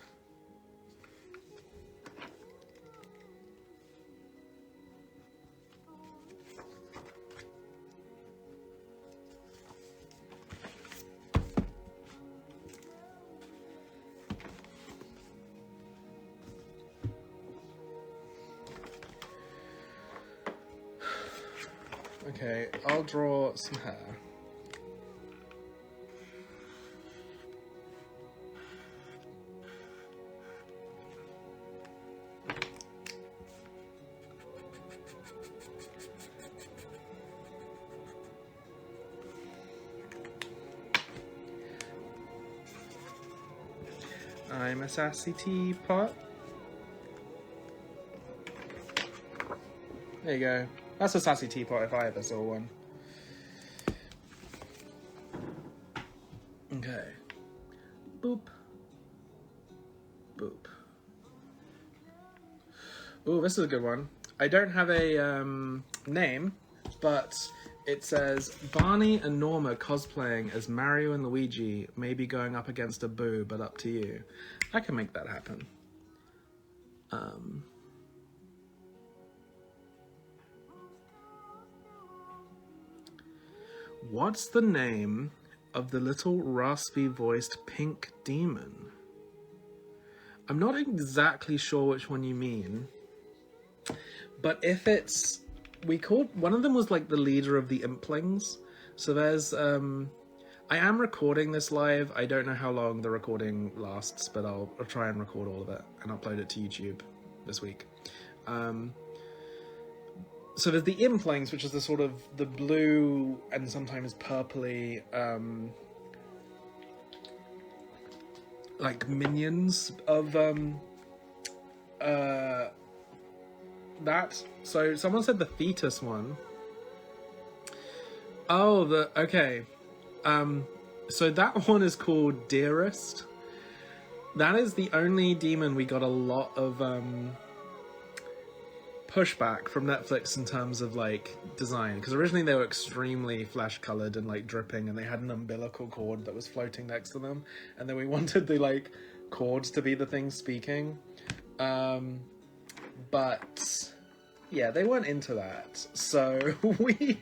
Okay, I'll draw some hair. I'm a sassy teapot. There you go. That's a sassy teapot if I ever saw one. Okay. Boop. Boop. Ooh, this is a good one. I don't have a name, but it says Barney and Norma cosplaying as Mario and Luigi, maybe going up against a Boo, but up to you. I can make that happen. What's the name of the little raspy-voiced pink demon? I'm not exactly sure which one you mean, but if it's... We called... One of them was like the leader of the Implings. So there's... I am recording this live. I don't know how long the recording lasts, but I'll try and record all of it and upload it to YouTube this week. So there's the Implings, which is the sort of the blue and sometimes purpley, like minions of that. So someone said the fetus one. Oh, okay. So that one is called Dearest. That is the only demon we got a lot of pushback from Netflix in terms of like design, because originally they were extremely flesh colored and like dripping, and they had an umbilical cord that was floating next to them, and then we wanted the like cords to be the thing speaking, but yeah, they weren't into that, so we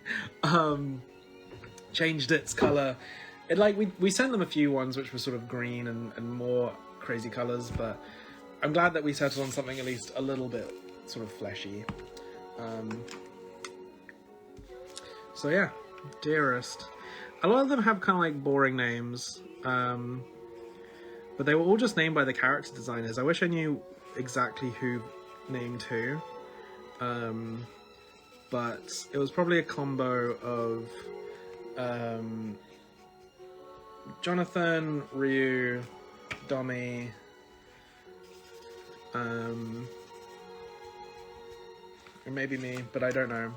changed its color It like we sent them a few ones which were sort of green and more crazy colours, but I'm glad that we settled on something at least a little bit sort of fleshy. So yeah, Dearest. A lot of them have kind of like boring names, but they were all just named by the character designers. I wish I knew exactly who named who, but it was probably a combo of Jonathan, Ryu, Domi, or maybe me, but I don't know.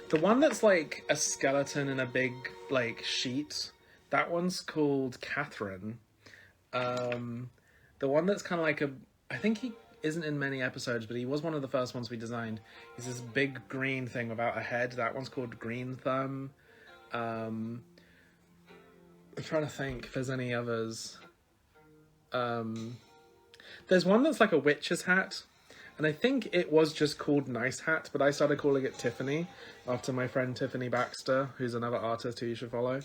The one that's like a skeleton in a big like sheet, that one's called Catherine. The one that's kind of like I think he isn't in many episodes, but he was one of the first ones we designed. He's this big green thing without a head. That one's called Green Thumb. I'm trying to think if there's any others. There's one that's like a witch's hat, and I think it was just called Nice Hat, but I started calling it Tiffany after my friend Tiffany Baxter, who's another artist who you should follow,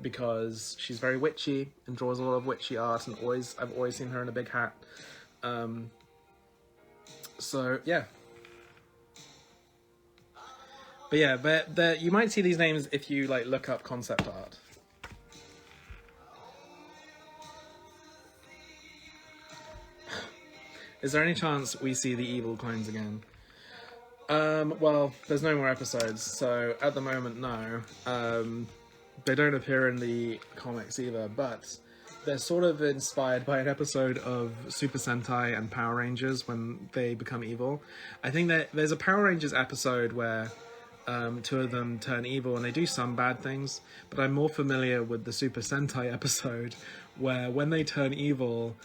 because she's very witchy and draws a lot of witchy art, and I've always seen her in a big hat. So yeah. But yeah, but you might see these names if you like look up concept art. Is there any chance we see the evil clones again? Well, there's no more episodes, so at the moment, no. They don't appear in the comics either, but they're sort of inspired by an episode of Super Sentai and Power Rangers when they become evil. I think that there's a Power Rangers episode where two of them turn evil and they do some bad things, but I'm more familiar with the Super Sentai episode where when they turn evil,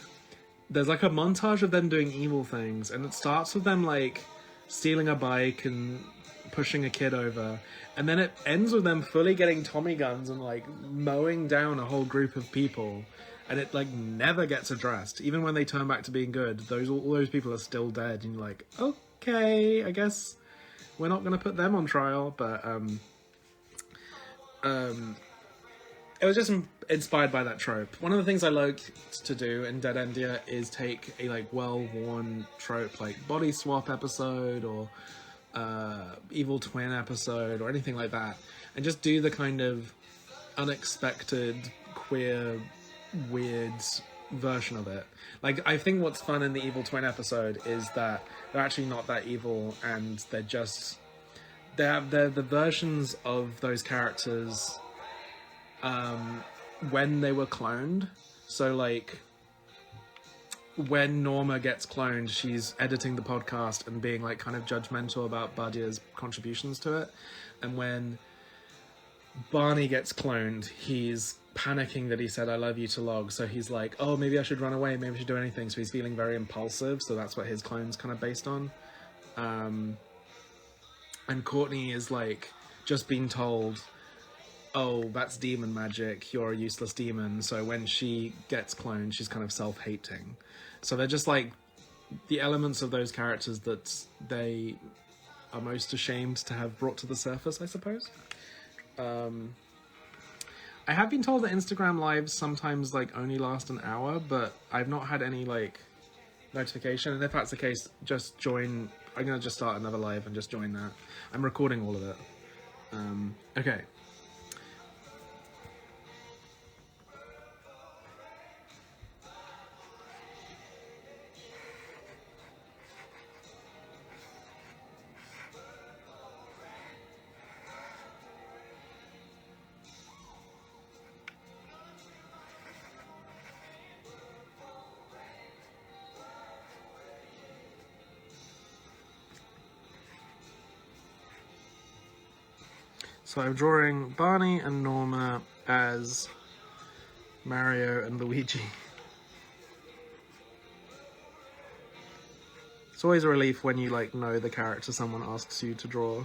there's like a montage of them doing evil things, and it starts with them like stealing a bike and pushing a kid over, and then it ends with them fully getting Tommy guns and like mowing down a whole group of people, and it like never gets addressed. Even when they turn back to being good, all those people are still dead, and you're like, okay, I guess we're not gonna put them on trial. But it was just inspired by that trope. One of the things I like to do in DeadEndia is take a like well-worn trope like body swap episode or evil twin episode or anything like that, and just do the kind of unexpected queer weird version of it. Like, I think what's fun in the evil twin episode is that they're actually not that evil, and they're the versions of those characters when they were cloned. So like when Norma gets cloned, she's editing the podcast and being like kind of judgmental about Badia's contributions to it, and when Barney gets cloned, he's panicking that he said I love you to Log, so he's like, oh, maybe I should run away, maybe I should do anything, so he's feeling very impulsive, so that's what his clone's kind of based on. And Courtney is like just being told, oh, that's demon magic, you're a useless demon, so when she gets cloned, she's kind of self-hating. So they're just like the elements of those characters that they are most ashamed to have brought to the surface, I suppose. I have been told that Instagram lives sometimes like only last an hour, but I've not had any like notification, and if that's the case, just join. I'm gonna just start another live and just join that. I'm recording all of it. Okay. So I'm drawing Barney and Norma as Mario and Luigi. It's always a relief when you like know the character someone asks you to draw.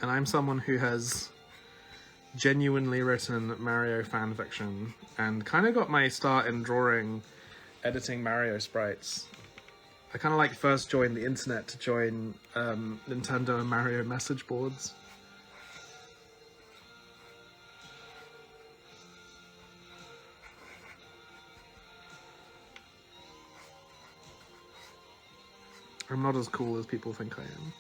And I'm someone who has genuinely written Mario fanfiction and kind of got my start in editing Mario sprites. I kind of like first joined the internet to join Nintendo and Mario message boards. I'm not as cool as people think I am.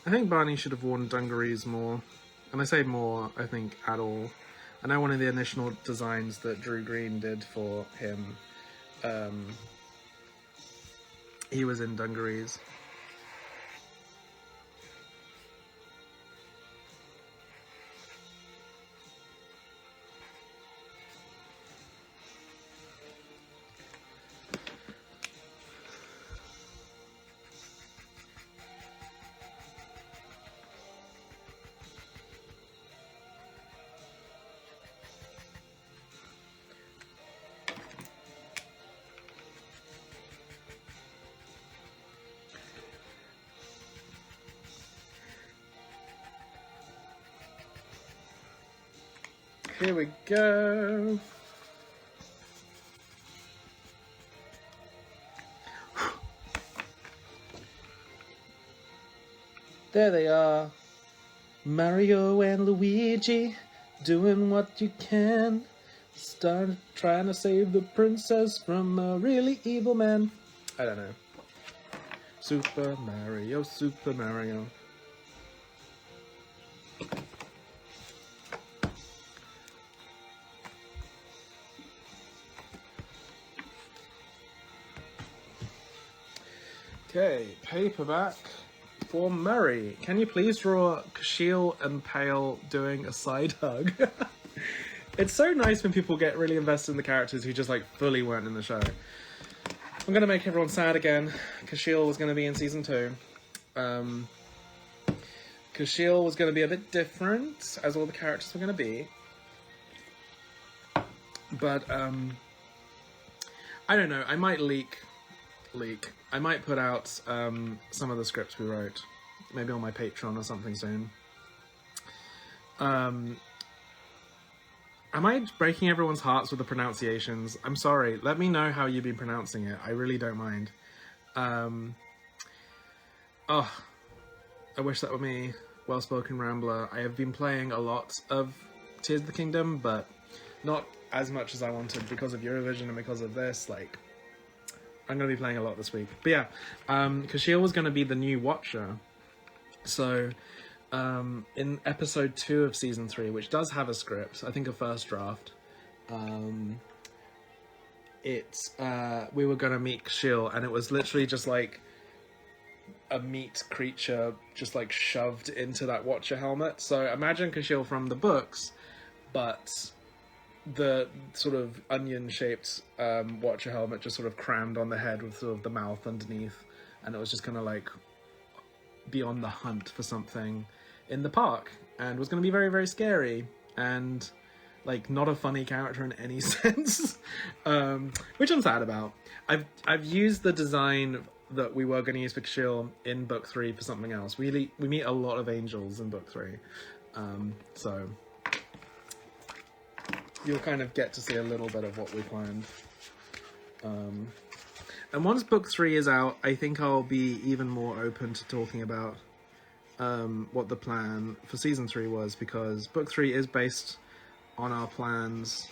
I think Barney should have worn dungarees more. And I say more, I think, at all. I know one of the initial designs that Drew Green did for him, he was in dungarees. Here we go. There they are. Mario and Luigi doing what you can. Started trying to save the princess from a really evil man. I don't know. Super Mario, Super Mario. Okay, paperback for Murray. Can you please draw Kashiel and Pale doing a side hug? It's so nice when people get really invested in the characters who just like fully weren't in the show. I'm gonna make everyone sad again. Kashiel was gonna be in season 2. Kashiel was gonna be a bit different, as all the characters were gonna be. But I don't know. I might leak. I might put out some of the scripts we wrote, maybe on my Patreon or something soon. Am I breaking everyone's hearts with the pronunciations? I'm sorry. Let me know how you've been pronouncing it. I really don't mind. Oh, I wish that were me. Well-spoken rambler. I have been playing a lot of Tears of the Kingdom, but not as much as I wanted because of Eurovision and because of this. Like, I'm going to be playing a lot this week. But yeah, Kashiel was going to be the new Watcher. So, in episode 2 of season 3, which does have a script, I think a first draft, we were going to meet Kashiel, and it was literally just like a meat creature just like shoved into that Watcher helmet. So imagine Kashiel from the books, but the sort of onion-shaped Watcher helmet just sort of crammed on the head with sort of the mouth underneath, and it was just kind of like be on the hunt for something in the park, and was going to be very, very scary, and like not a funny character in any sense, which I'm sad about. I've used the design that we were going to use for Kashiel in book 3 for something else. We meet a lot of angels in book 3, so you'll kind of get to see a little bit of what we planned. And once book 3 is out, I think I'll be even more open to talking about what the plan for season 3 was, because book 3 is based on our plans,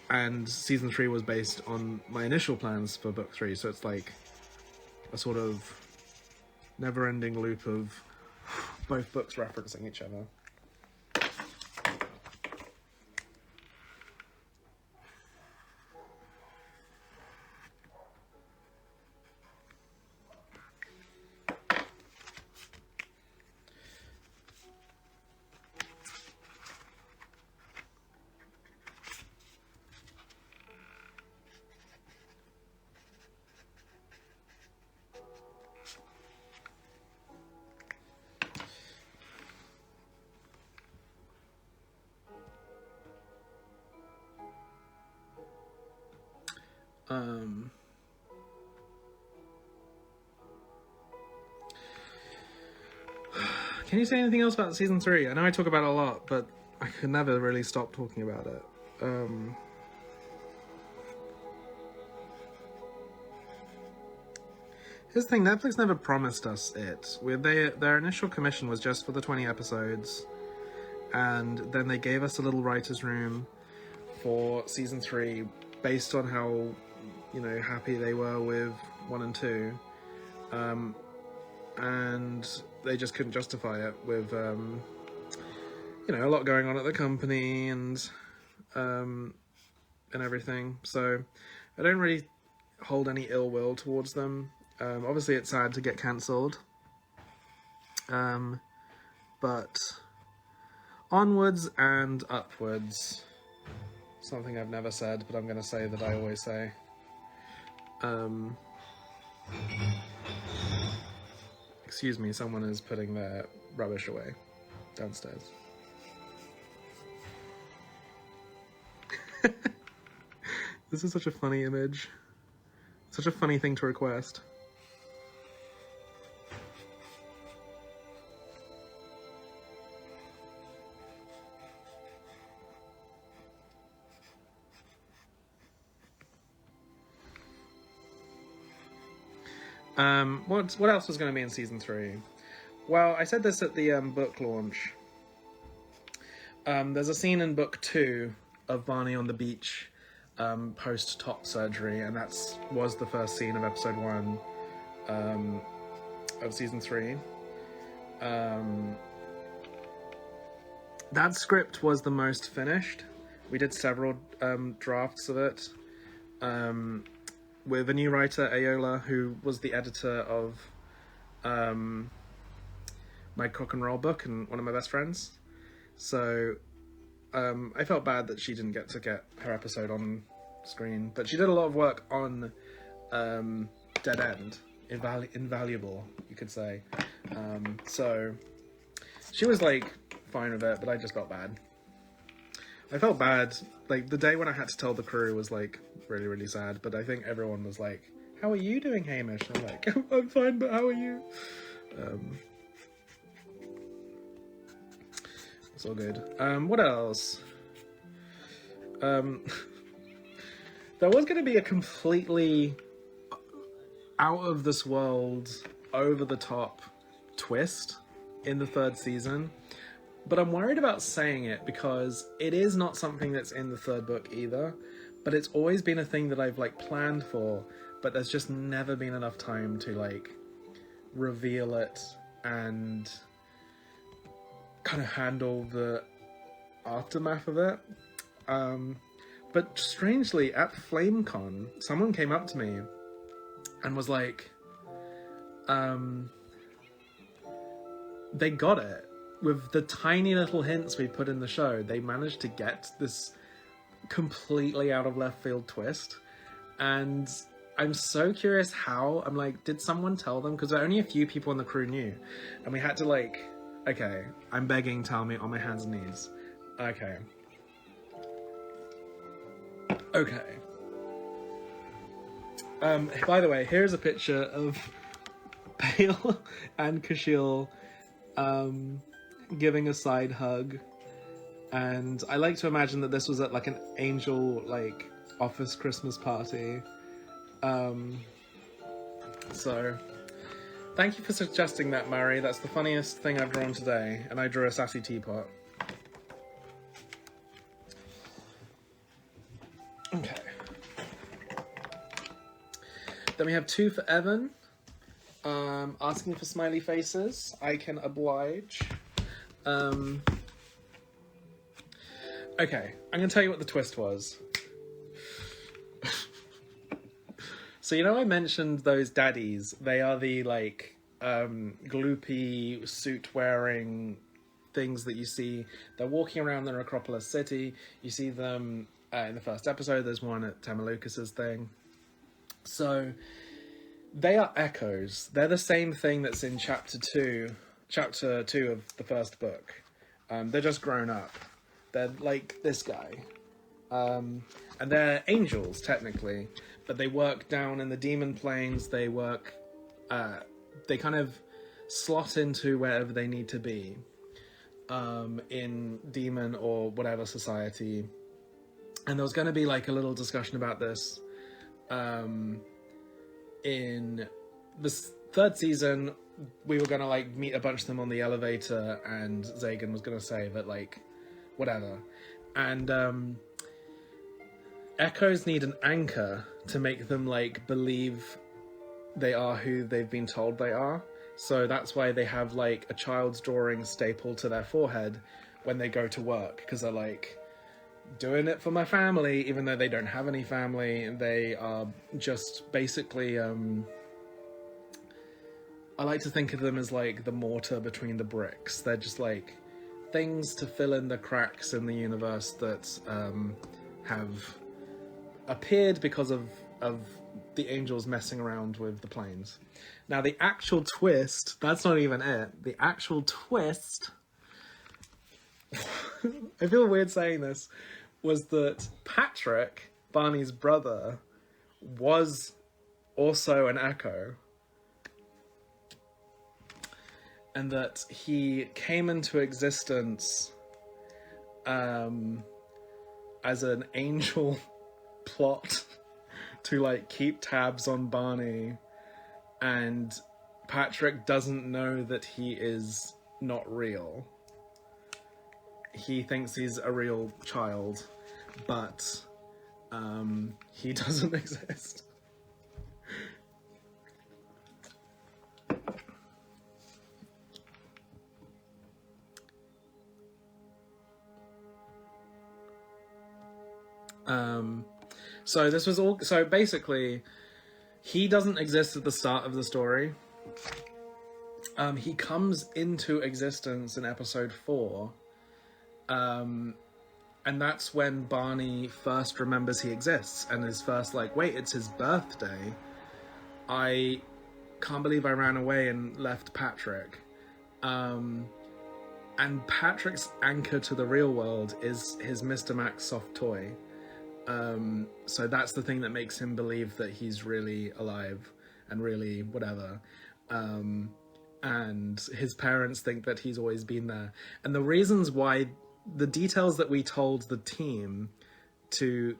and season 3 was based on my initial plans for book 3, so it's like a sort of never-ending loop of both books referencing each other. Can you say anything else about season 3? I know I talk about it a lot, but I could never really stop talking about it. Here's the thing, Netflix never promised us it. Their initial commission was just for the 20 episodes, and then they gave us a little writer's room for season 3 based on how, you know, happy they were with 1 and 2. And they just couldn't justify it with, you know, a lot going on at the company and everything. So I don't really hold any ill will towards them. Obviously it's sad to get cancelled. But onwards and upwards. Something I've never said, but I'm going to say that I always say. Excuse me, someone is putting their rubbish away downstairs. This is such a funny image. Such a funny thing to request. What else was going to be in season 3? Well, I said this at the book launch. There's a scene in book 2 of Barney on the beach post top surgery, and was the first scene of episode 1 of season 3. That script was the most finished. We did several drafts of it. With a new writer, Ayola, who was the editor of my Cock and Roll book and one of my best friends. So I felt bad that she didn't get her episode on screen, but she did a lot of work on Dead End, invaluable, you could say. So she was like fine with it, but I just felt bad. I felt bad, like the day when I had to tell the crew was like really, really sad, but I think everyone was like, how are you doing, Hamish? And I'm like, I'm fine, but how are you? It's all good. What else? There was going to be a completely out of this world, over the top twist in the 3rd season. But I'm worried about saying it because it is not something that's in the 3rd book either. But it's always been a thing that I've like planned for, but there's just never been enough time to like reveal it and kind of handle the aftermath of it. But strangely, at FlameCon, someone came up to me and was like, they got it. With the tiny little hints we put in the show, they managed to get this completely out of left field twist. And I'm so curious how. I'm like, did someone tell them? Because only a few people in the crew knew. And we had to like, okay, I'm begging, tell me on my hands and knees. Okay. Okay. By the way, here's a picture of Pale and Kashil giving a side hug, and I like to imagine that this was at like an Angel like office Christmas party. So thank you for suggesting that, Murray. That's the funniest thing I've drawn today, and I drew a sassy teapot. Okay. Then we have 2 for Evan. Asking for smiley faces. I can oblige. Okay, I'm gonna tell you what the twist was. So you know I mentioned those daddies? They are the like gloopy suit-wearing things that you see. They're walking around the Necropolis City. You see them in the first episode. There's one at Tamalucas's thing. So they are echoes. They're the same thing that's in chapter 2 of the first book. They're just grown up. They're like this guy. And they're angels, technically. But they work down in the demon planes. They work... they kind of slot into wherever they need to be in demon or whatever society. And there was going to be like a little discussion about this in this third season. We were going to like meet a bunch of them on the elevator, and Zagan was going to say that like whatever. And echoes need an anchor to make them like believe they are who they've been told they are. So that's why they have like a child's drawing stapled to their forehead when they go to work, because they're like, doing it for my family, even though they don't have any family. They are just basically I like to think of them as like the mortar between the bricks. They're just like things to fill in the cracks in the universe that have appeared because of the angels messing around with the planes. Now the actual twist, that's not even it. The actual twist, I feel weird saying this, was that Patrick, Barney's brother, was also an echo. And that he came into existence as an angel plot to like keep tabs on Barney, and Patrick doesn't know that he is not real. He thinks he's a real child, but he doesn't exist. So this was all, so basically he doesn't exist at the start of the story. He comes into existence in episode 4. And that's when Barney first remembers he exists and is first like, wait, it's his birthday. I can't believe I ran away and left Patrick. And Patrick's anchor to the real world is his Mr. Max soft toy. So that's the thing that makes him believe that he's really alive and really whatever. And his parents think that he's always been there. And the reasons why, the details that we told the team to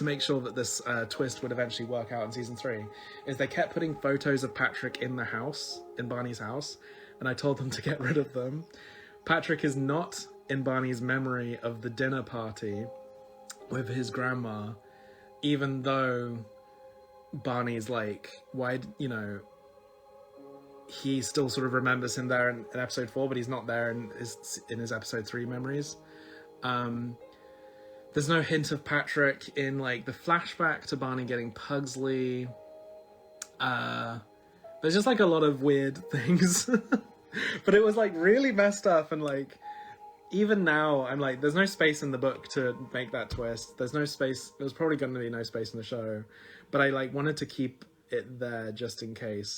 make sure that this twist would eventually work out in season 3, is they kept putting photos of Patrick in the house, in Barney's house, and I told them to get rid of them. Patrick is not in Barney's memory of the dinner party with his grandma, even though Barney's like, why, you know, he still sort of remembers him there in episode 4, but he's not there in his episode 3 memories. There's no hint of Patrick in like the flashback to Barney getting Pugsley. There's just like a lot of weird things. But it was like really messed up, and like even now I'm like, there's no space in the book to make that twist. There's no space, there's probably going to be no space in the show, but I like wanted to keep it there just in case.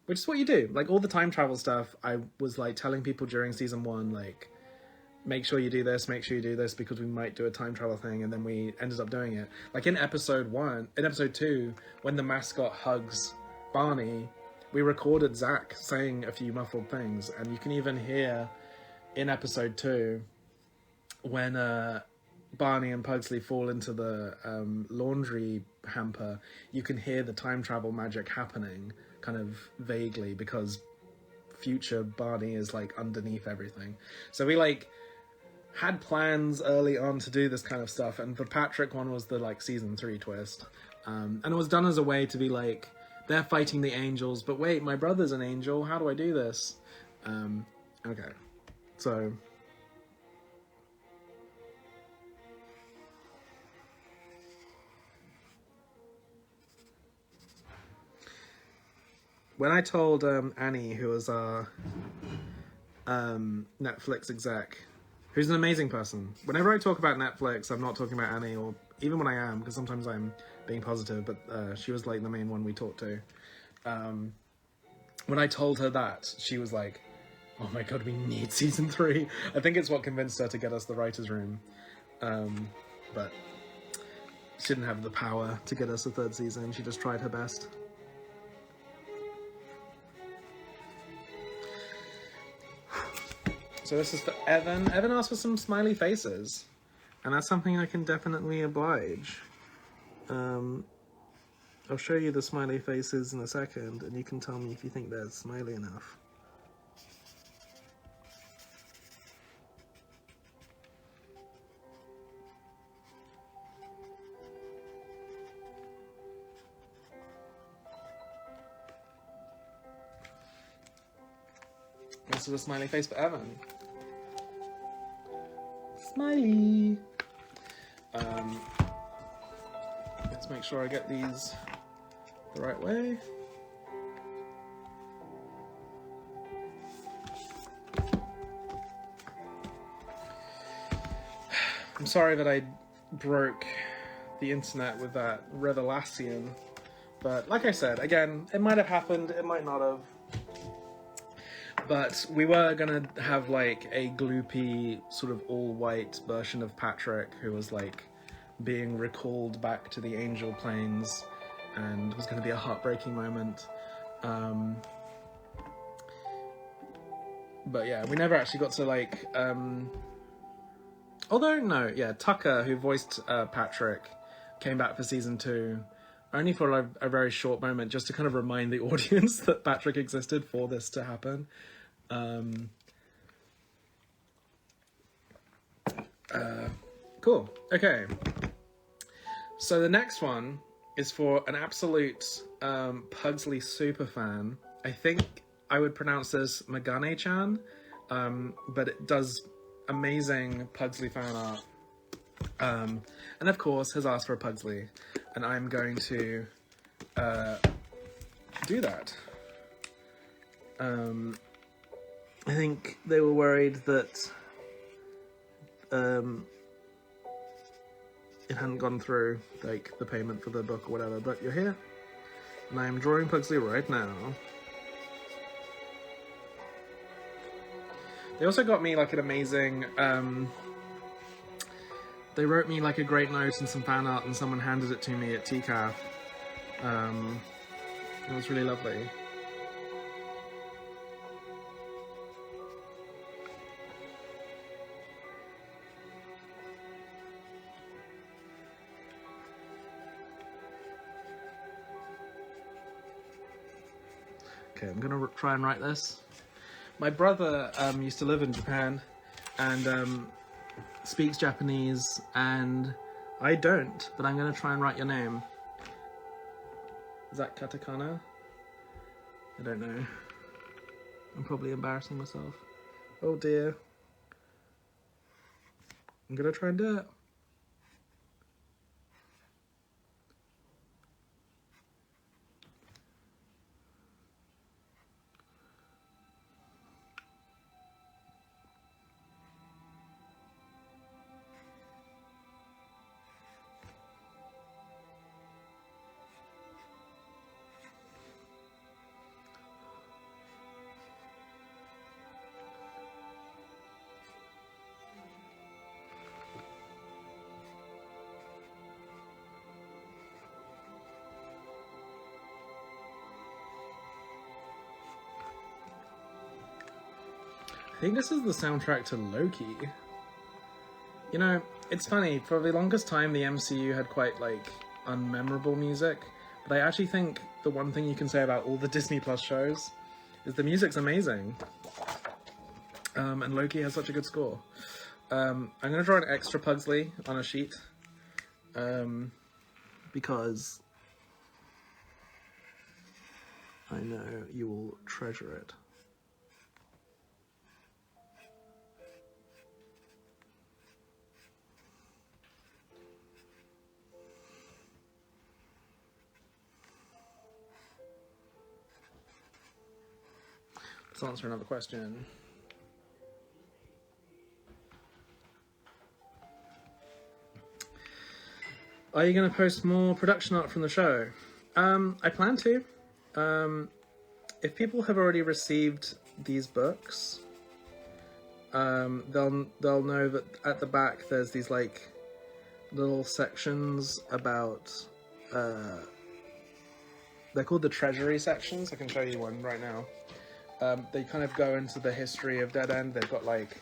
Which is what you do. Like all the time travel stuff, I was like telling people during season 1, like, make sure you do this, make sure you do this, because we might do a time travel thing, and then we ended up doing it. Like in episode 2, when the mascot hugs Barney, we recorded Zach saying a few muffled things, and you can even hear in episode 2 when Barney and Pugsley fall into the laundry hamper, you can hear the time travel magic happening kind of vaguely, because future Barney is like underneath everything. So we like had plans early on to do this kind of stuff, and the Patrick one was the like season 3 twist, and it was done as a way to be like, they're fighting the angels, but wait, my brother's an angel, how do I do this? Okay, so when I told Annie, who was our Netflix exec, who's an amazing person. Whenever I talk about Netflix, I'm not talking about Annie, or even when I am, because sometimes I'm being positive, but she was like the main one we talked to. When I told her that, she was like, oh my god, we need season 3. I think it's what convinced her to get us the writer's room. But she didn't have the power to get us a 3rd season. She just tried her best. So this is for Evan. Evan asked for some smiley faces, and that's something I can definitely oblige. I'll show you the smiley faces in a second, and you can tell me if you think they're smiley enough. This is a smiley face for Evan. Smiley! Let's make sure I get these the right way. I'm sorry that I broke the internet with that Revelación, but like I said, again, it might have happened, it might not have. But we were gonna have like a gloopy, sort of all-white version of Patrick who was like being recalled back to the angel planes, and was gonna be a heartbreaking moment. But yeah, we never actually got to like, although no, yeah, Tucker, who voiced Patrick, came back for season 2, only for a very short moment, just to kind of remind the audience that Patrick existed for this to happen. Cool. Okay. So the next one is for an absolute Pugsley superfan. I think I would pronounce this Magane-chan, but it does amazing Pugsley fan art. And of course has asked for a Pugsley, and I'm going to do that. I think they were worried that it hadn't gone through, like, the payment for the book or whatever, but you're here, and I am drawing Pugsley right now. They also got me, like, an amazing, they wrote me, like, a great note and some fan art, and someone handed it to me at TCAF. It was really lovely. Okay, I'm gonna try and write this. My brother used to live in Japan and speaks Japanese, and I don't, but I'm gonna try and write your name. Is that katakana? I don't know. I'm probably embarrassing myself. Oh dear. I'm gonna try and do it. I think this is the soundtrack to Loki. You know, it's funny, for the longest time the MCU had quite, like, unmemorable music, but I actually think the one thing you can say about all the Disney Plus shows is the music's amazing. And Loki has such a good score. I'm going to draw an extra Pugsley on a sheet, because I know you will treasure it. Let's answer another question. Are you going to post more production art from the show? I plan to. If people have already received these books, they'll know that at the back there's these like little sections about. They're called the treasury sections. I can show you one right now. They kind of go into the history of Dead End. They've got like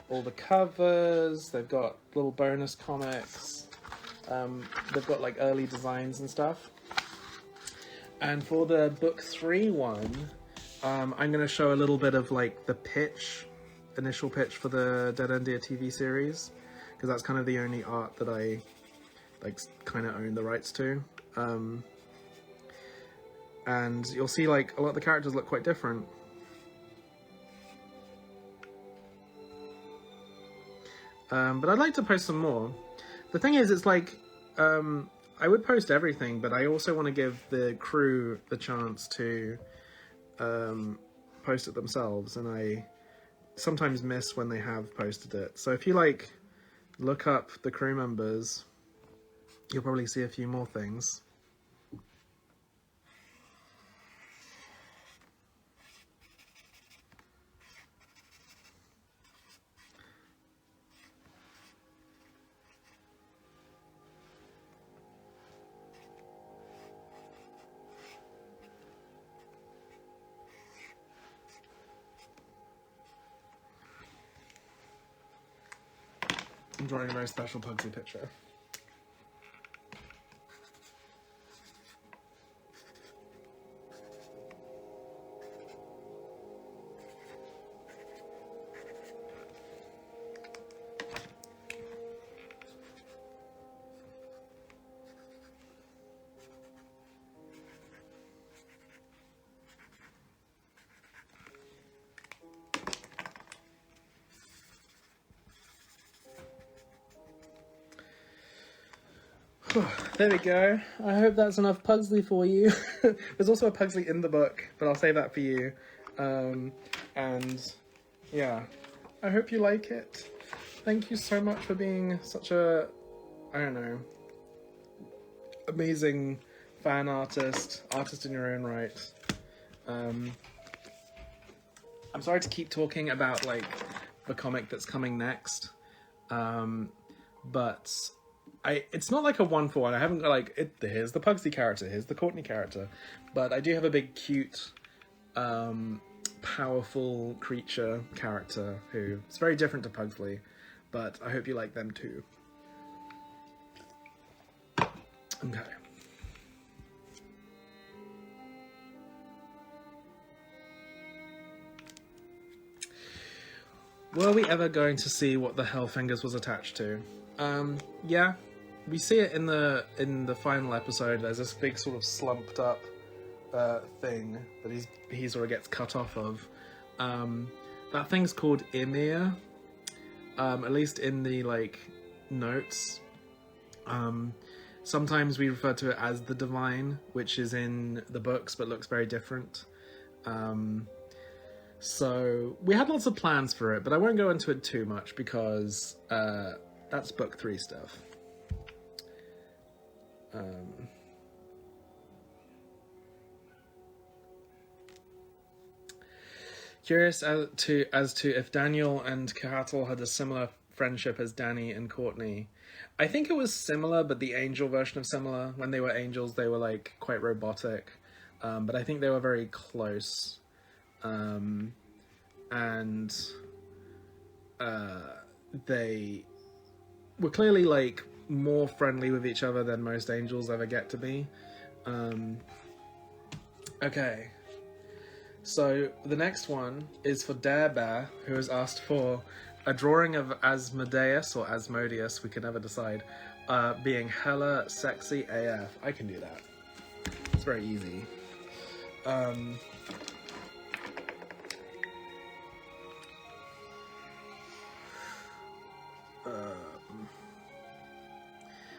all the covers, they've got little bonus comics, they've got like early designs and stuff. And for the book 3 one, I'm going to show a little bit of like the initial pitch for the DeadEndia TV series, because that's kind of the only art that I like kind of own the rights to. And you'll see like a lot of the characters look quite different. But I'd like to post some more. The thing is, it's like, I would post everything, but I also want to give the crew the chance to post it themselves, and I sometimes miss when they have posted it. So if you like look up the crew members, you'll probably see a few more things. I'm drawing a very special Pugsy picture. There we go. I hope that's enough Pugsley for you. There's also a Pugsley in the book, but I'll save that for you. And yeah, I hope you like it. Thank you so much for being such a, I don't know, amazing fan artist in your own right. I'm sorry to keep talking about like the comic that's coming next, but it's not like a one-for-one. I haven't got like, here's the Pugsy character, here's the Courtney character, but I do have a big, cute, powerful creature character who is very different to Pugsley, but I hope you like them too. Okay. Were we ever going to see what the hell Fingers was attached to? Yeah. We see it in the final episode. There's this big sort of slumped up thing that he sort of gets cut off of. That thing's called Ymir, at least in the like notes. Sometimes we refer to it as the Divine, which is in the books but looks very different. So we had lots of plans for it, but I won't go into it too much because that's book 3 stuff. Curious as to if Daniel and Kahatel had a similar friendship as Danny and Courtney. I think it was similar, but the angel version of similar. When they were angels, they were like quite robotic, but I think they were very close, and they were clearly like more friendly with each other than most angels ever get to be. Okay, so the next one is for Dare Bear, who has asked for a drawing of Asmodeus or Asmodeus, we can never decide, being hella sexy AF. I can do that. It's very easy.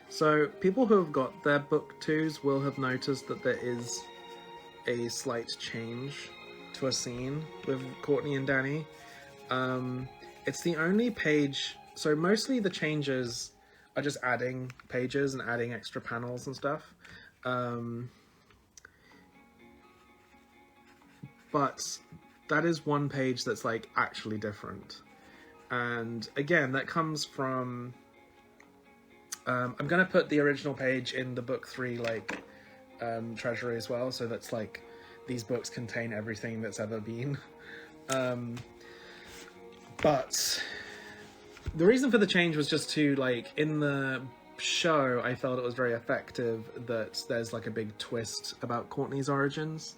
So people who have got their book 2s will have noticed that there is a slight change to a scene with Courtney and Danny. It's the only page, so mostly the changes are just adding pages and adding extra panels and stuff. But that is one page that's like actually different. And again, that comes from, I'm gonna put the original page in the book 3 treasury as well, so that's like these books contain everything that's ever been But the reason for the change was just to, like, in the show, I felt it was very effective that there's like a big twist about Courtney's origins,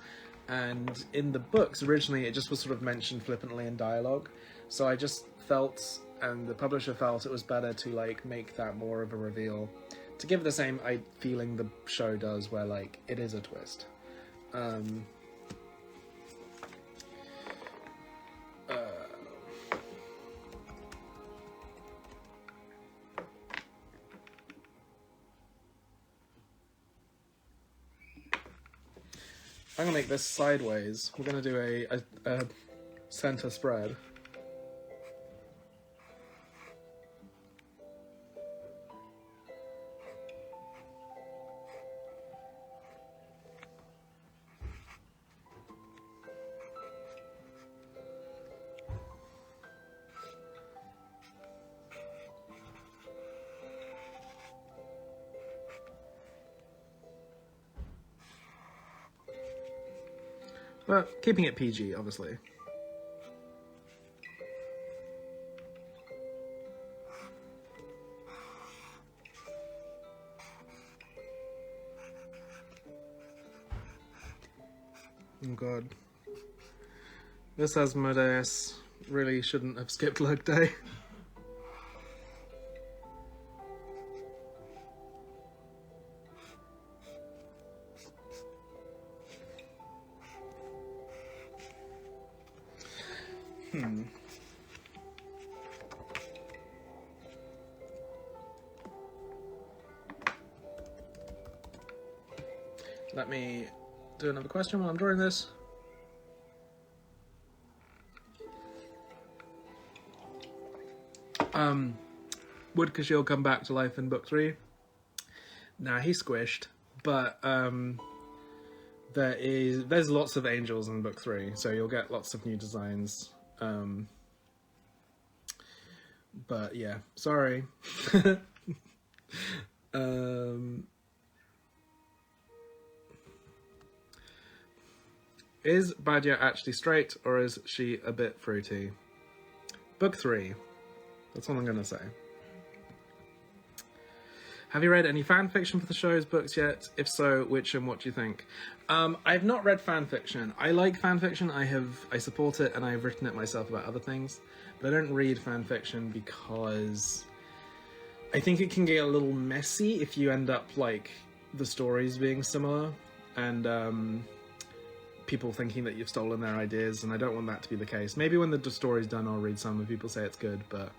and in the books originally it just was sort of mentioned flippantly in dialogue, so I just felt, and the publisher felt, it was better to like make that more of a reveal, to give it the same feeling the show does, where like it is a twist. I'm gonna make this sideways. We're gonna do a center spread. But keeping it PG, obviously. Oh god. This Asmodeus really shouldn't have skipped leg day. Let me do another question while I'm drawing this. Would Kashil come back to life in book 3? Nah, he's squished. But there's lots of angels in book 3, so you'll get lots of new designs. But yeah, sorry. Is Badia actually straight, or is she a bit fruity? Book 3. That's all I'm gonna say. Have you read any fan fiction for the show's books yet? If so, which and what do you think? I've not read fan fiction. I like fan fiction. I support it, and I've written it myself about other things. But I don't read fan fiction because I think it can get a little messy if you end up like the stories being similar and people thinking that you've stolen their ideas, and I don't want that to be the case. Maybe when the story's done, I'll read some and people say it's good, but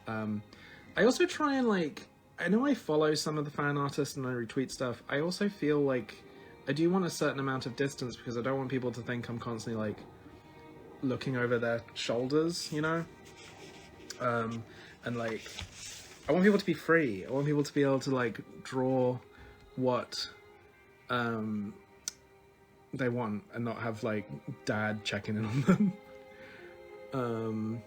I also try and like, I know I follow some of the fan artists and I retweet stuff. I also feel like I do want a certain amount of distance because I don't want people to think I'm constantly like looking over their shoulders, you know? And like, I want people to be free. I want people to be able to like draw what they want and not have like dad checking in on them.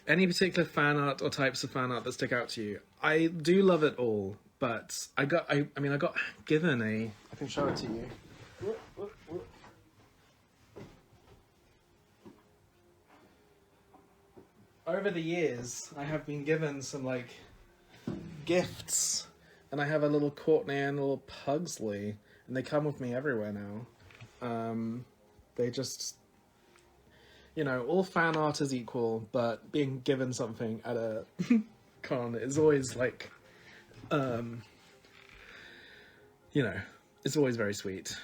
Any particular fan art or types of fan art that stick out to you? I do love it all, but I got given I can show it to you. Over the years, I have been given some like gifts, and I have a little Courtney and a little Pugsley, and they come with me everywhere now. They just, you know, all fan art is equal, but being given something at a con is always like, you know, it's always very sweet.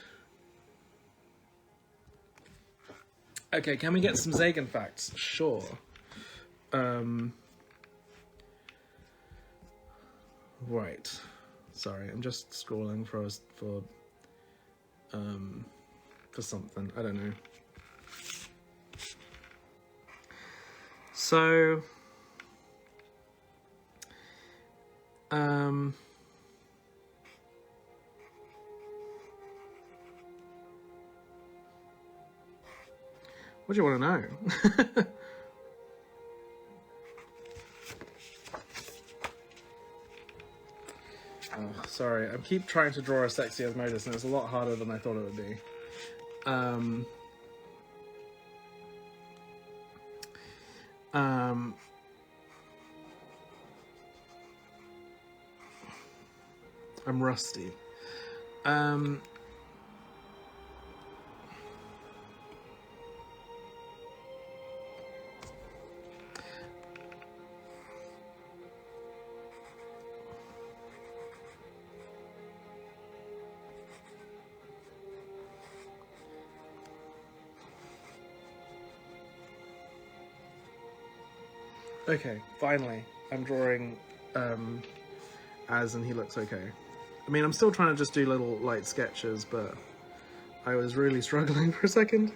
Okay, can we get some Zagan facts? Sure. Right. Sorry, I'm just scrolling for something. I don't know. So, what do you want to know? Oh, sorry, I keep trying to draw a sexy Asmodeus and it's a lot harder than I thought it would be. Um, I'm rusty. Okay, finally, I'm drawing as, and he looks okay. I mean, I'm still trying to just do little light sketches, but I was really struggling for a second.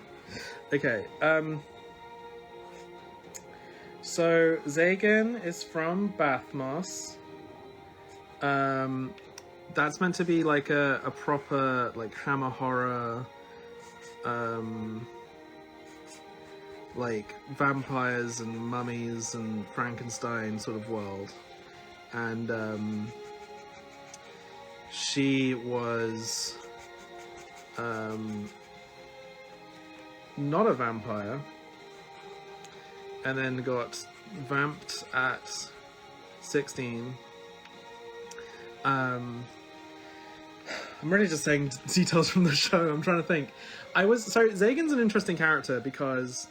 Okay, so Zagan is from Bathmos. That's meant to be like a proper like Hammer horror, like vampires and mummies and Frankenstein sort of world. And she was not a vampire, and then got vamped at 16. I'm really just saying details from the show. I'm trying to think. So Zagan's an interesting character because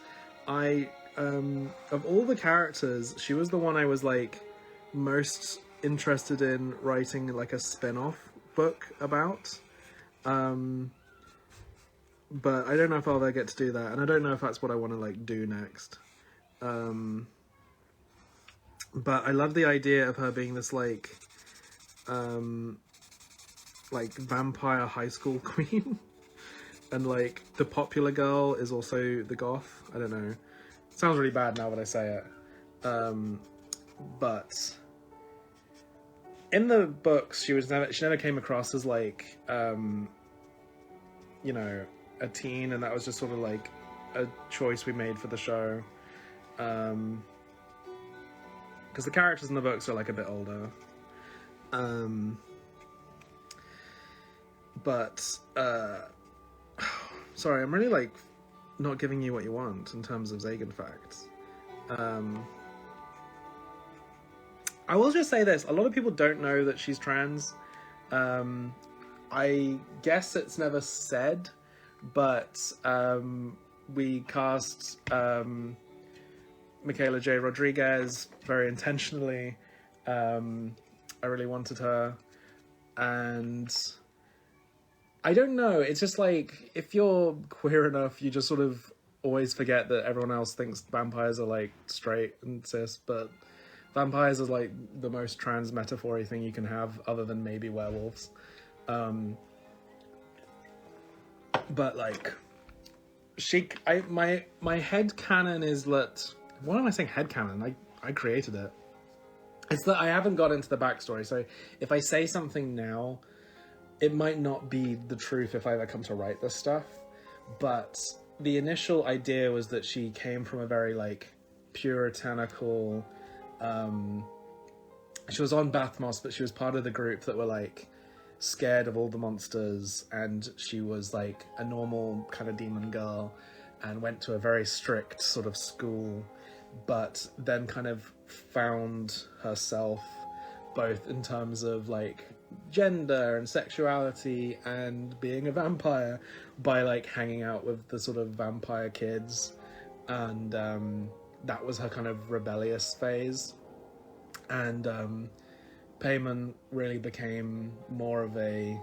of all the characters, she was the one I was like most interested in writing like a spin-off book about. But I don't know if I'll ever get to do that, and I don't know if that's what I want to like do next. But I love the idea of her being this like vampire high school queen. And like the popular girl is also the goth. I don't know. It sounds really bad now that I say it. But in the books, she never came across as like you know, a teen, and that was just sort of like a choice we made for the show. Because the characters in the books are like a bit older. But sorry, I'm really like not giving you what you want in terms of Zagan facts. I will just say this: a lot of people don't know that she's trans. I guess it's never said, but we cast Michaela J. Rodriguez very intentionally. I really wanted her, and I don't know, it's just like, if you're queer enough, you just sort of always forget that everyone else thinks vampires are like straight and cis, but vampires is like the most trans metaphor-y thing you can have, other than maybe werewolves. But like, my headcanon is that, what am I saying headcanon? I created it. It's that I haven't got into the backstory, so if I say something now, it might not be the truth if I ever come to write this stuff. But the initial idea was that she came from a very like puritanical, she was on Bathmos, but she was part of the group that were like scared of all the monsters, and she was like a normal kind of demon girl and went to a very strict sort of school, but then kind of found herself both in terms of like gender and sexuality and being a vampire by like hanging out with the sort of vampire kids, and that was her kind of rebellious phase. And Payman really became more of a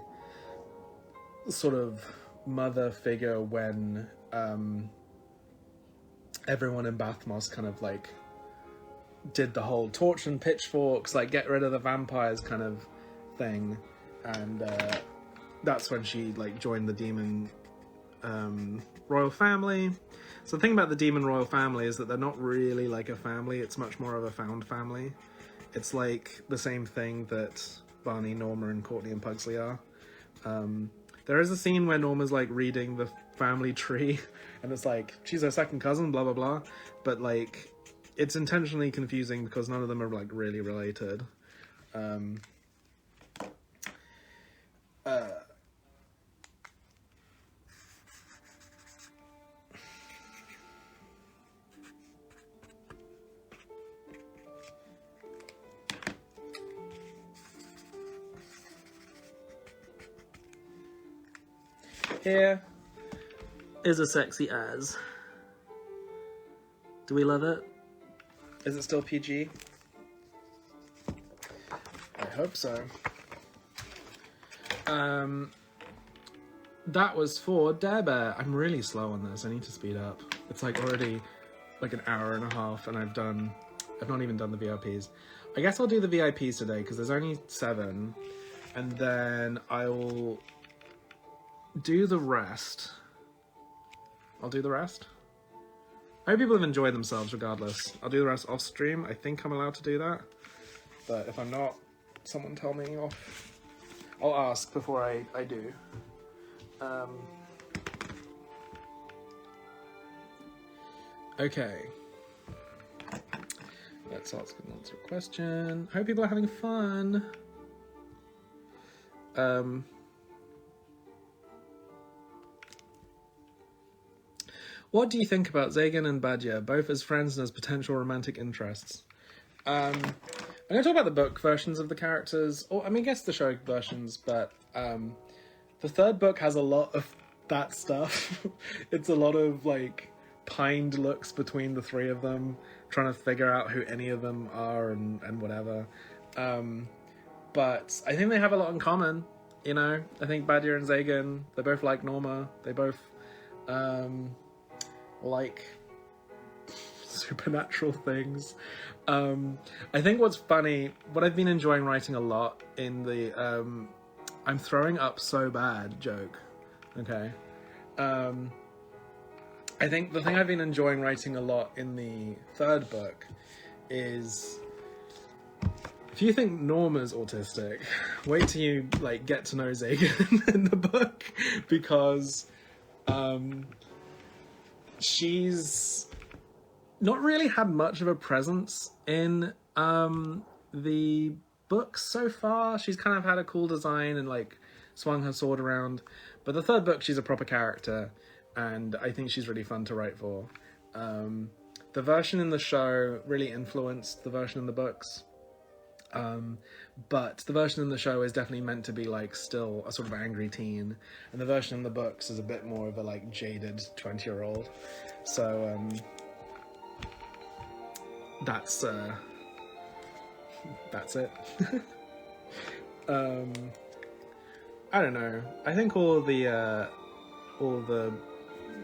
sort of mother figure when everyone in Bathmos kind of like did the whole torch and pitchforks, like get rid of the vampires kind of thing, and that's when she like joined the demon royal family. So the thing about the demon royal family is that they're not really like a family, it's much more of a found family. It's like the same thing that Barney, Norma, and Courtney and Pugsley are. There is a scene where Norma's like reading the family tree, and it's like, she's her second cousin, blah blah blah, but like it's intentionally confusing because none of them are like really related. Here is a sexy as. Do we love it? Is it still PG? I hope so. That was for Dare Bear. I'm really slow on this. I need to speed up. It's like already like an hour and a half, and I've not even done the VIPs. I guess I'll do the VIPs today because there's only 7, and then I'll do the rest. I'll do the rest. I hope people have enjoyed themselves regardless. I'll do the rest off stream. I think I'm allowed to do that, but if I'm not, someone tell me off. I'll ask before I do. Okay. Let's ask and answer a question. Hope people are having fun. What do you think about Zagan and Badger, both as friends and as potential romantic interests? I'm going to talk about the book versions of the characters, or I mean, I guess the show versions, but the third book has a lot of that stuff. It's a lot of like pined looks between the 3 of them, trying to figure out who any of them are and whatever. But I think they have a lot in common, you know? I think Badger and Zagan, they both like Norma. They both like supernatural things. I think what's funny, what I've been enjoying writing a lot in the I'm throwing up so bad joke, okay? I think the thing I've been enjoying writing a lot in the third book is, if you think Norma's autistic, wait till you like get to know Zagan in the book, because she's not really had much of a presence in the books so far. She's kind of had a cool design and like swung her sword around, but the third book she's a proper character, and I think she's really fun to write for. The version in the show really influenced the version in the books, but the version in the show is definitely meant to be like still a sort of angry teen, and the version in the books is a bit more of a like jaded 20-year-old. So that's it. I don't know. I think all the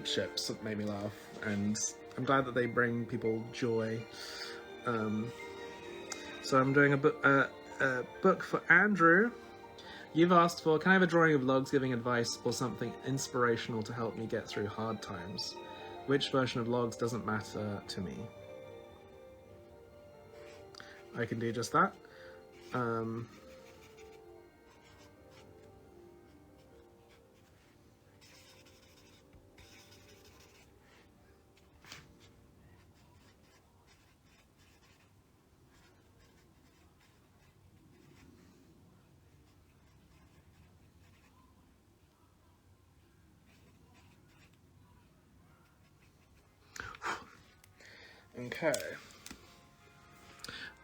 ships made me laugh, and I'm glad that they bring people joy. So I'm doing a book for Andrew. You've asked for, can I have a drawing of logs giving advice or something inspirational to help me get through hard times? Which version of logs doesn't matter to me? I can do just that. Okay.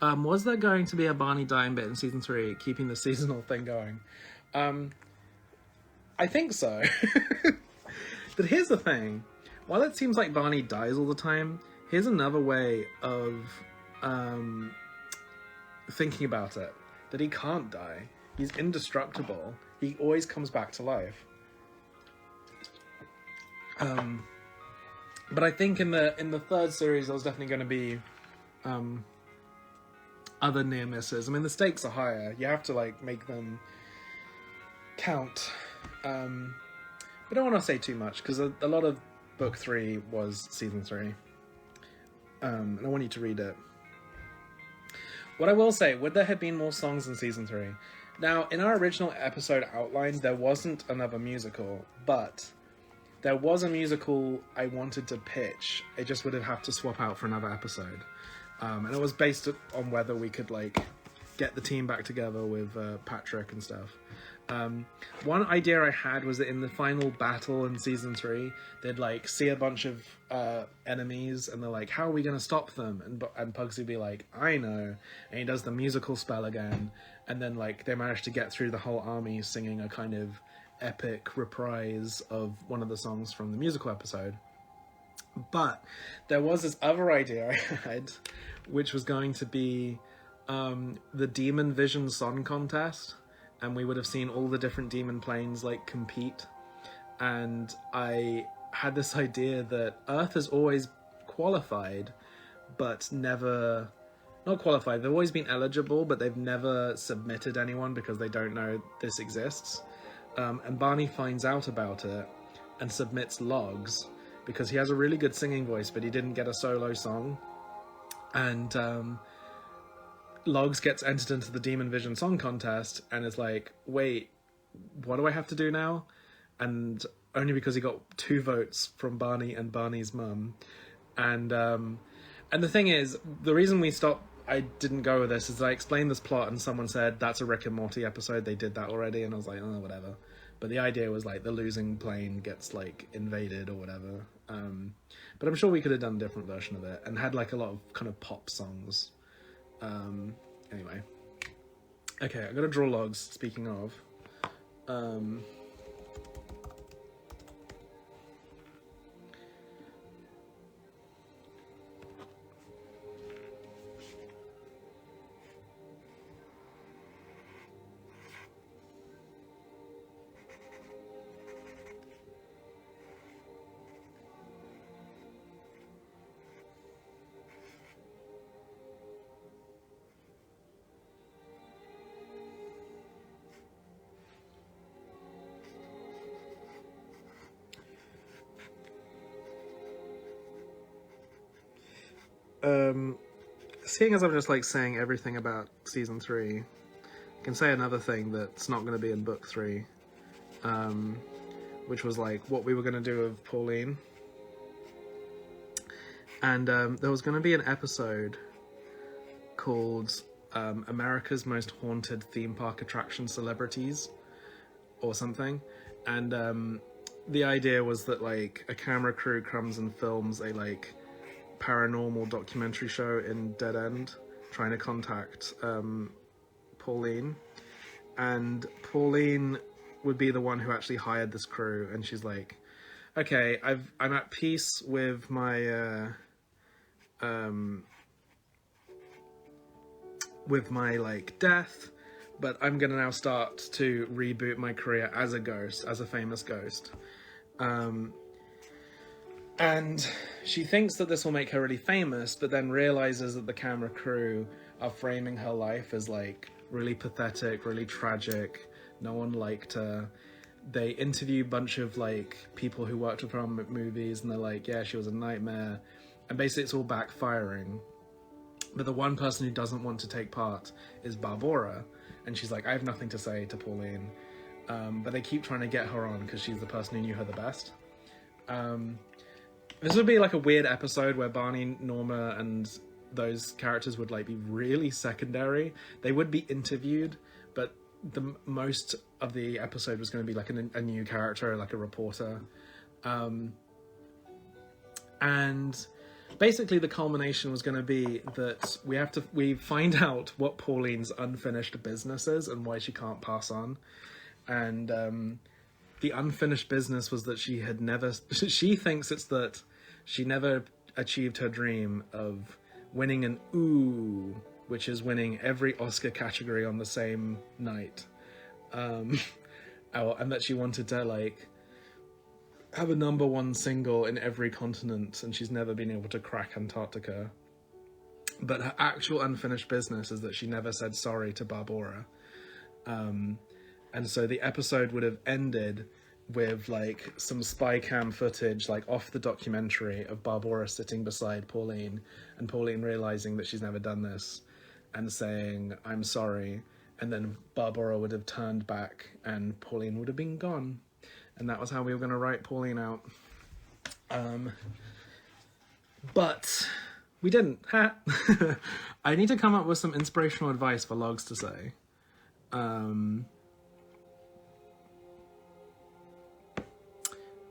Was there going to be a Barney dying bit in season 3, keeping the seasonal thing going? I think so. But here's the thing. While it seems like Barney dies all the time, here's another way of thinking about it. That he can't die. He's indestructible. He always comes back to life. But I think in the third series, there's definitely going to be other near misses. I mean, the stakes are higher. You have to like make them count. But I don't want to say too much because a lot of book 3 was season 3, and I want you to read it. What I will say, would there have been more songs in season 3? Now, in our original episode outline, there wasn't another musical, but there was a musical I wanted to pitch. It just would have to swap out for another episode. And it was based on whether we could like get the team back together with Patrick and stuff. One idea I had was that in the final battle in season 3, they'd like see a bunch of enemies and they're like, how are we going to stop them? And Pugsy would be like, I know. And he does the musical spell again. And then like they manage to get through the whole army singing a kind of epic reprise of one of the songs from the musical episode. But there was this other idea I had, which was going to be the Demon Vision Song Contest, and we would have seen all the different demon planes like compete. And I had this idea that Earth has always qualified, but never... Not qualified, they've always been eligible, but they've never submitted anyone because they don't know this exists. And Barney finds out about it and submits logs, because he has a really good singing voice, but he didn't get a solo song. And Logs gets entered into the Demon Vision Song Contest and is like, wait, what do I have to do now? And only because he got 2 votes from Barney and Barney's mum. And the thing is, the reason I didn't go with this is I explained this plot and someone said, that's a Rick and Morty episode, they did that already. And I was like, oh, whatever. But the idea was like the losing plane gets like invaded or whatever. But I'm sure we could have done a different version of it and had like a lot of kind of pop songs. Anyway. Okay, I gotta draw logs, speaking of. Seeing as I'm just like saying everything about season 3, I can say another thing that's not going to be in book 3, which was like what we were going to do with Pauline. And there was going to be an episode called America's Most Haunted Theme Park Attraction Celebrities or something. And the idea was that like a camera crew comes and films a like paranormal documentary show in Dead End, trying to contact Pauline, and Pauline would be the one who actually hired this crew, and she's like, okay, I'm at peace with my like death, but I'm gonna now start to reboot my career as a ghost, as a famous ghost. And she thinks that this will make her really famous, but then realizes that the camera crew are framing her life as like really pathetic, really tragic. No one liked her. They interview a bunch of like people who worked with her on movies, and they're like, yeah, she was a nightmare. And basically it's all backfiring. But the one person who doesn't want to take part is Barbara. And she's like, I have nothing to say to Pauline. But they keep trying to get her on because she's the person who knew her the best. This would be like a weird episode where Barney, Norma, and those characters would like be really secondary. They would be interviewed, but the most of the episode was going to be like a new character, like a reporter. And basically the culmination was going to be that we find out what Pauline's unfinished business is and why she can't pass on. And the unfinished business was that she thinks it's that she never achieved her dream of winning an OO, which is winning every Oscar category on the same night. And that she wanted to like have a #1 single in every continent, and she's never been able to crack Antarctica. But her actual unfinished business is that she never said sorry to Barbara. And so the episode would have ended with like some spy cam footage, like off the documentary, of Barbara sitting beside Pauline, and Pauline realizing that she's never done this and saying, I'm sorry. And then Barbara would have turned back and Pauline would have been gone. And that was how we were going to write Pauline out. But we didn't. I need to come up with some inspirational advice for Logs to say.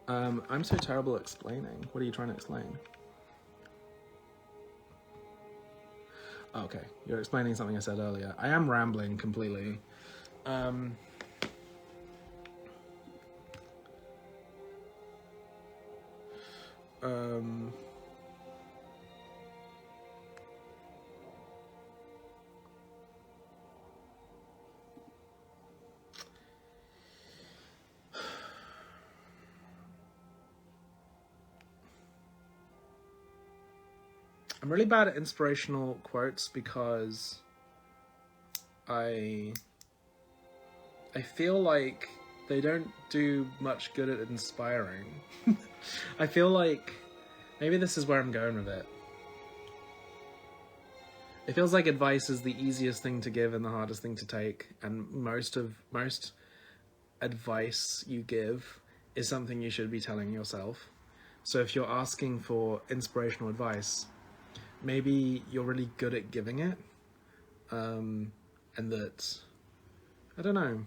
I'm so terrible at explaining. What are you trying to explain? Okay, you're explaining something I said earlier. I am rambling completely. Um, I'm really bad at inspirational quotes because I feel like they don't do much good at inspiring. I feel like maybe this is where I'm going with it. It feels like advice is the easiest thing to give and the hardest thing to take, and most advice you give is something you should be telling yourself. So if you're asking for inspirational advice, maybe you're really good at giving it, and that, I don't know.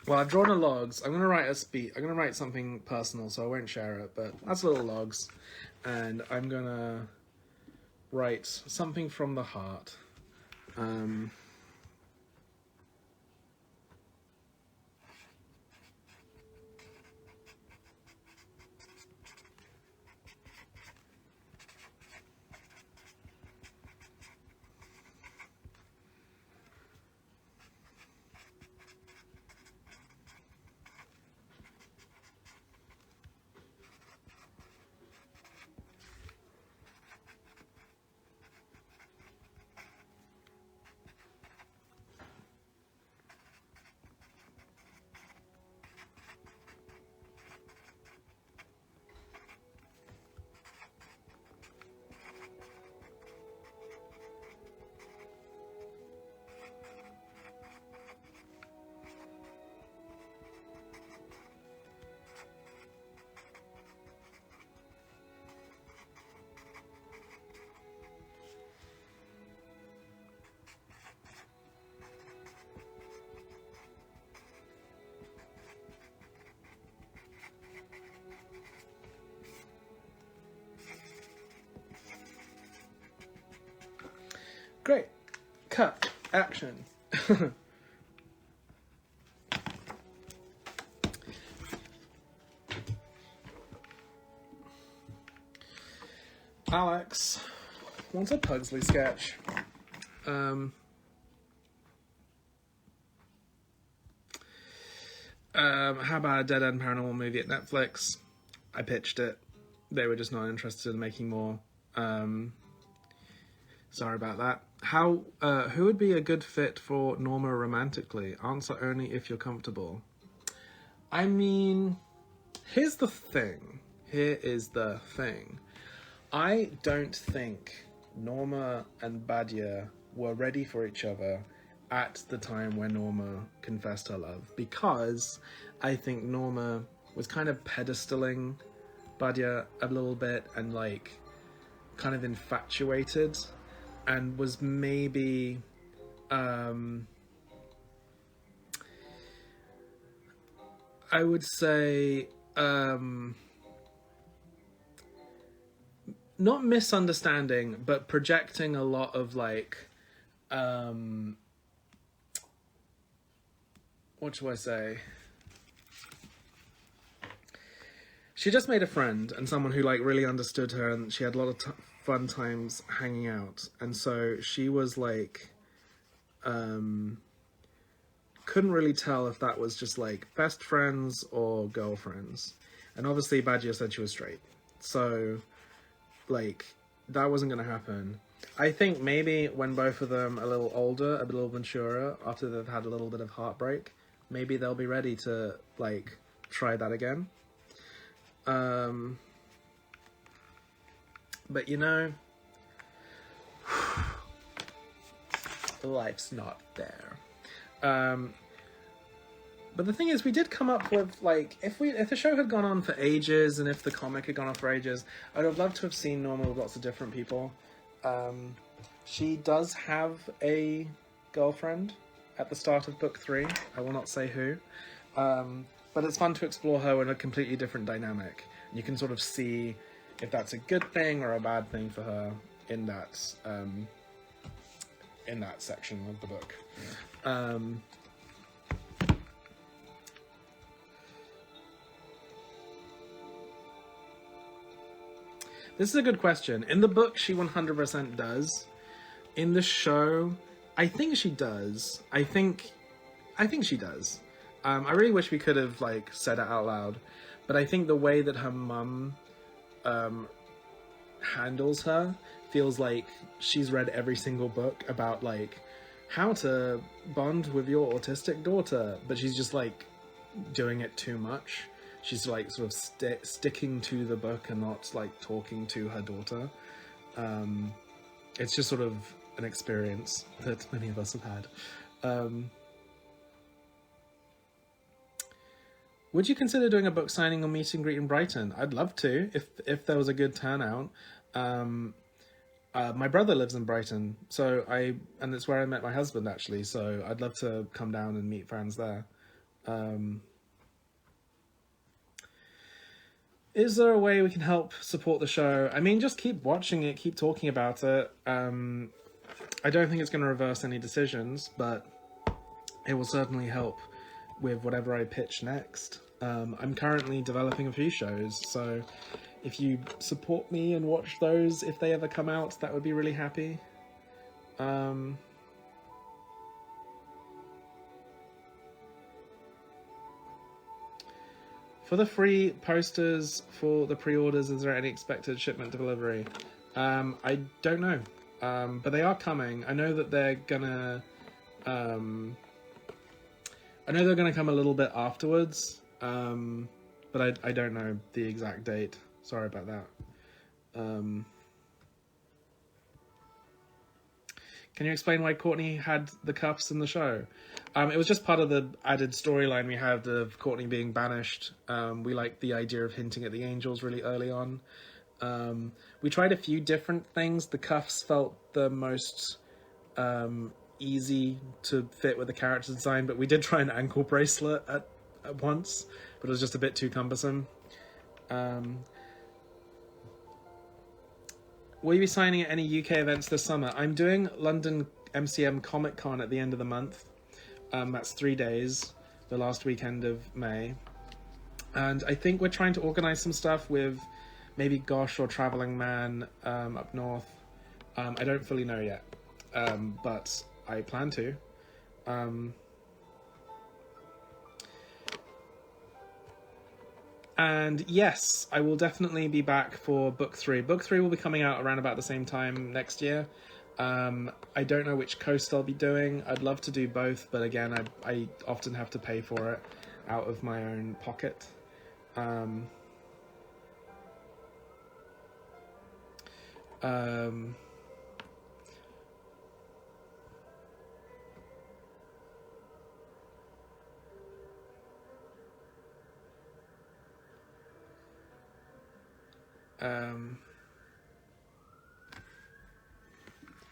Well, I've drawn a logs. I'm gonna write I'm gonna write something personal, so I won't share it. But that's little logs, and I'm gonna write something from the heart. Great. Cut. Action. Alex wants a Pugsley sketch. How about a Dead End Paranormal movie at Netflix? I pitched it. They were just not interested in making more. Sorry about that. Who would be a good fit for Norma romantically? Answer only if you're comfortable. I mean, here's the thing. Here is the thing. I don't think Norma and Badia were ready for each other at the time when Norma confessed her love, because I think Norma was kind of pedestaling Badia a little bit and like kind of infatuated, and was maybe I would say not misunderstanding, but projecting a lot of like what should I say? She just made a friend and someone who like really understood her, and she had a lot of fun times hanging out, and so she was like couldn't really tell if that was just like best friends or girlfriends. And obviously Badia said she was straight, so like that wasn't gonna happen. I think maybe when both of them are a little older, a little maturer, after they've had a little bit of heartbreak, maybe they'll be ready to like try that again. But you know, life's not fair. But the thing is, we did come up with like, if the show had gone on for ages and if the comic had gone on for ages, I'd have loved to have seen Norma with lots of different people. She does have a girlfriend at the start of book 3. I will not say who. But it's fun to explore her in a completely different dynamic. You can sort of see if that's a good thing or a bad thing for her in that section of the book. This is a good question. In the book, she 100% does. In the show, I think she does. I think she does. I really wish we could have like said it out loud, but I think the way that her mum handles her feels like she's read every single book about like how to bond with your autistic daughter, but she's just like doing it too much. She's like sort of sticking to the book and not like talking to her daughter. It's just sort of an experience that many of us have had. Would you consider doing a book signing or meet and greet in Brighton? I'd love to, if there was a good turnout. My brother lives in Brighton, and it's where I met my husband actually. So I'd love to come down and meet friends there. Is there a way we can help support the show? I mean, just keep watching it, keep talking about it. I don't think it's going to reverse any decisions, but it will certainly help with whatever I pitch next. I'm currently developing a few shows, so if you support me and watch those, if they ever come out, that would be really happy. For the free posters for the pre-orders, is there any expected shipment delivery? I don't know, but they are coming. I know that they're gonna... I know they're going to come a little bit afterwards, but I don't know the exact date. Sorry about that. Can you explain why Courtney had the cuffs in the show? It was just part of the added storyline we had of Courtney being banished. We liked the idea of hinting at the angels really early on. We tried a few different things. The cuffs felt the most... easy to fit with the character design, but we did try an ankle bracelet at once, but it was just a bit too cumbersome. Will you be signing at any UK events this summer? I'm doing London MCM Comic Con at the end of the month. That's 3 days, the last weekend of May. And I think we're trying to organise some stuff with maybe Gosh or Travelling Man up north. I don't fully know yet, but I plan to. And yes, I will definitely be back for book 3. Book 3 will be coming out around about the same time next year. I don't know which coast I'll be doing. I'd love to do both, but again, I often have to pay for it out of my own pocket.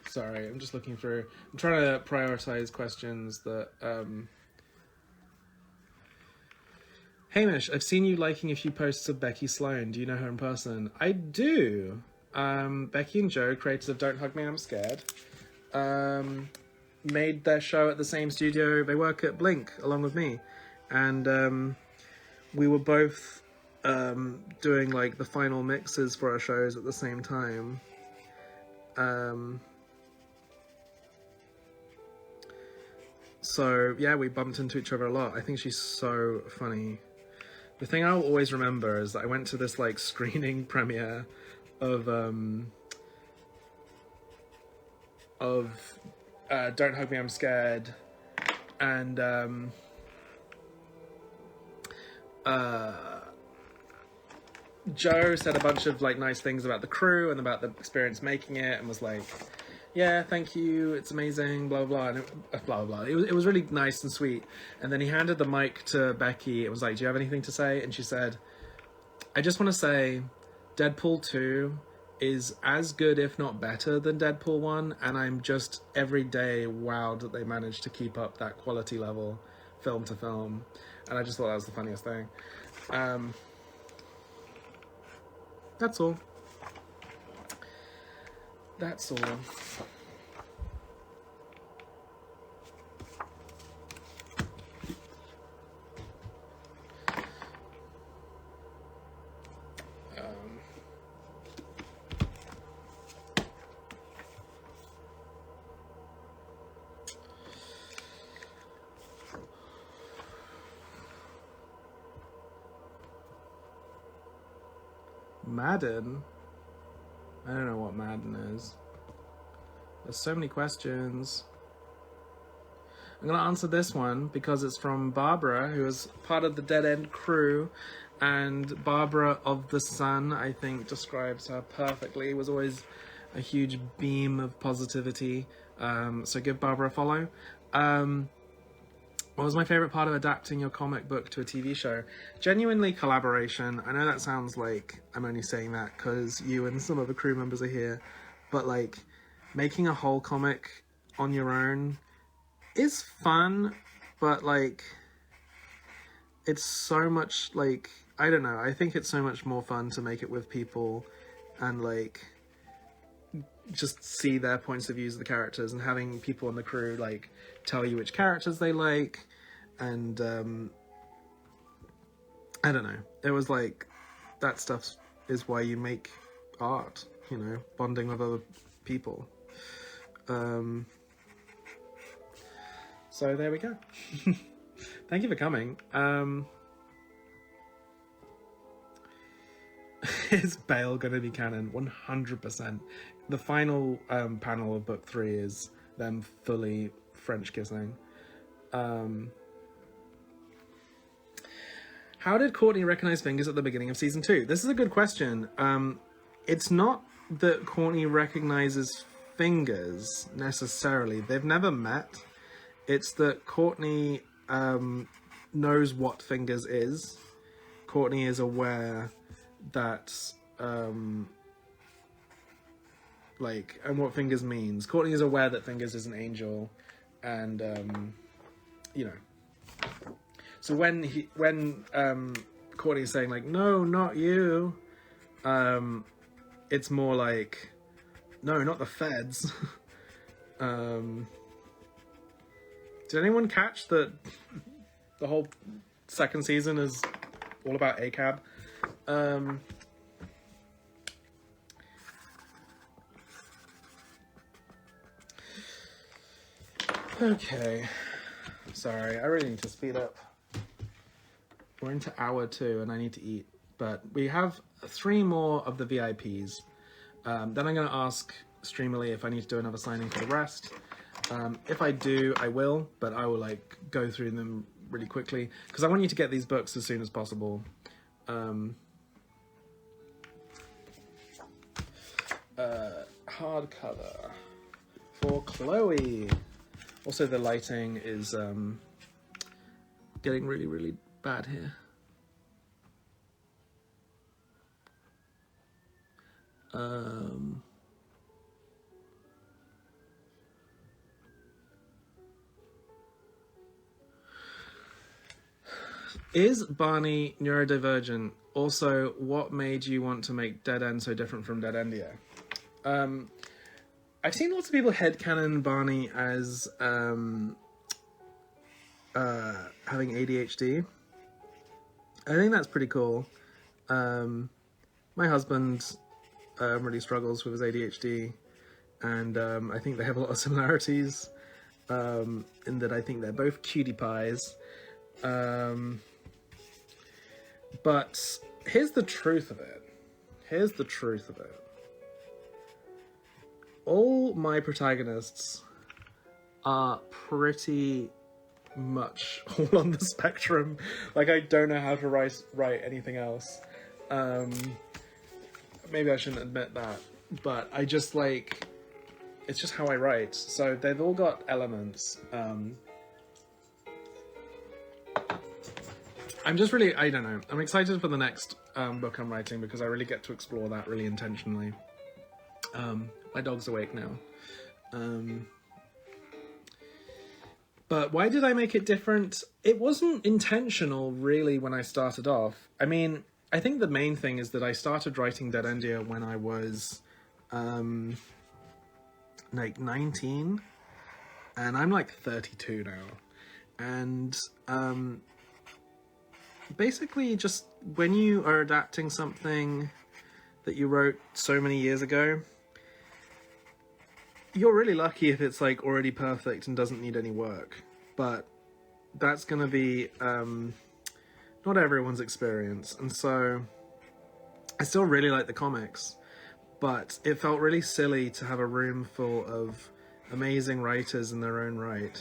Sorry, I'm just looking through. I'm trying to prioritize questions that... Hamish, I've seen you liking a few posts of Becky Sloan. Do you know her in person? I do. Becky and Joe, creators of Don't Hug Me, I'm Scared, made their show at the same studio. They work at Blink along with me. And we were both doing like the final mixes for our shows at the same time. So yeah, we bumped into each other a lot. I think she's so funny. The thing I'll always remember is that I went to this like screening premiere of Don't Hug Me, I'm Scared, and Joe said a bunch of like nice things about the crew and about the experience making it, and was like, yeah, thank you, it's amazing, blah blah blah, and blah blah. It was really nice and sweet. And then he handed the mic to Becky. It was like, do you have anything to say? And she said, I just want to say Deadpool 2 is as good, if not better, than Deadpool 1, and I'm just every day wowed that they managed to keep up that quality level film to film. And I just thought that was the funniest thing. That's all. That's all. Madden? I don't know what Madden is. There's so many questions. I'm going to answer this one because it's from Barbara, who is part of the Dead End crew. And Barbara of the Sun, I think, describes her perfectly. It was always a huge beam of positivity. So give Barbara a follow. What was my favourite part of adapting your comic book to a TV show? Genuinely collaboration. I know that sounds like I'm only saying that because you and some other crew members are here. But, like, making a whole comic on your own is fun, but, like, it's so much, like, I don't know, I think it's so much more fun to make it with people and, like, just see their points of views of the characters, and having people in the crew, like, tell you which characters they like, and, I don't know, it was, like, that stuff is why you make art, you know, bonding with other people. So there we go. Thank you for coming. Is Bale going to be canon? 100%. The final panel of book 3 is them fully French kissing. How did Courtney recognize fingers at the beginning of season 2? This is a good question. It's not that Courtney recognizes fingers necessarily. They've never met. It's that Courtney knows what fingers is. Courtney is aware that like, and what fingers means. Courtney is aware that fingers is an angel, and you know, so when Courtney is saying, like, no, not you, it's more like, no, not the feds. Did anyone catch that the whole second season is all about ACAB? Okay. Sorry, I really need to speed up. We're into hour 2 and I need to eat. But we have 3 more of the VIPs. Then I'm going to ask Streamily if I need to do another signing for the rest. If I do, I will, but I will, like, go through them really quickly because I want you to get these books as soon as possible. Hardcover for Chloe. Also, the lighting is getting really, really bad here. Is Barney neurodivergent? Also, what made you want to make Dead End so different from DeadEndia? I've seen lots of people headcanon Barney as having ADHD. I think that's pretty cool. My husband really struggles with his ADHD, and I think they have a lot of similarities in that I think they're both cutie pies. But here's the truth of it. All my protagonists are pretty much all on the spectrum. Like, I don't know how to write anything else. Maybe I shouldn't admit that, but I just, like, it's just how I write. So they've all got elements. I'm just really, I don't know. I'm excited for the next book I'm writing because I really get to explore that really intentionally. My dog's awake now. But why did I make it different? It wasn't intentional, really, when I started off. I mean, I think the main thing is that I started writing DeadEndia when I was, like, 19. And I'm, like, 32 now. And, basically, just when you are adapting something that you wrote so many years ago, you're really lucky if it's, like, already perfect and doesn't need any work. But that's gonna be not everyone's experience. And so I still really like the comics, but it felt really silly to have a room full of amazing writers in their own right,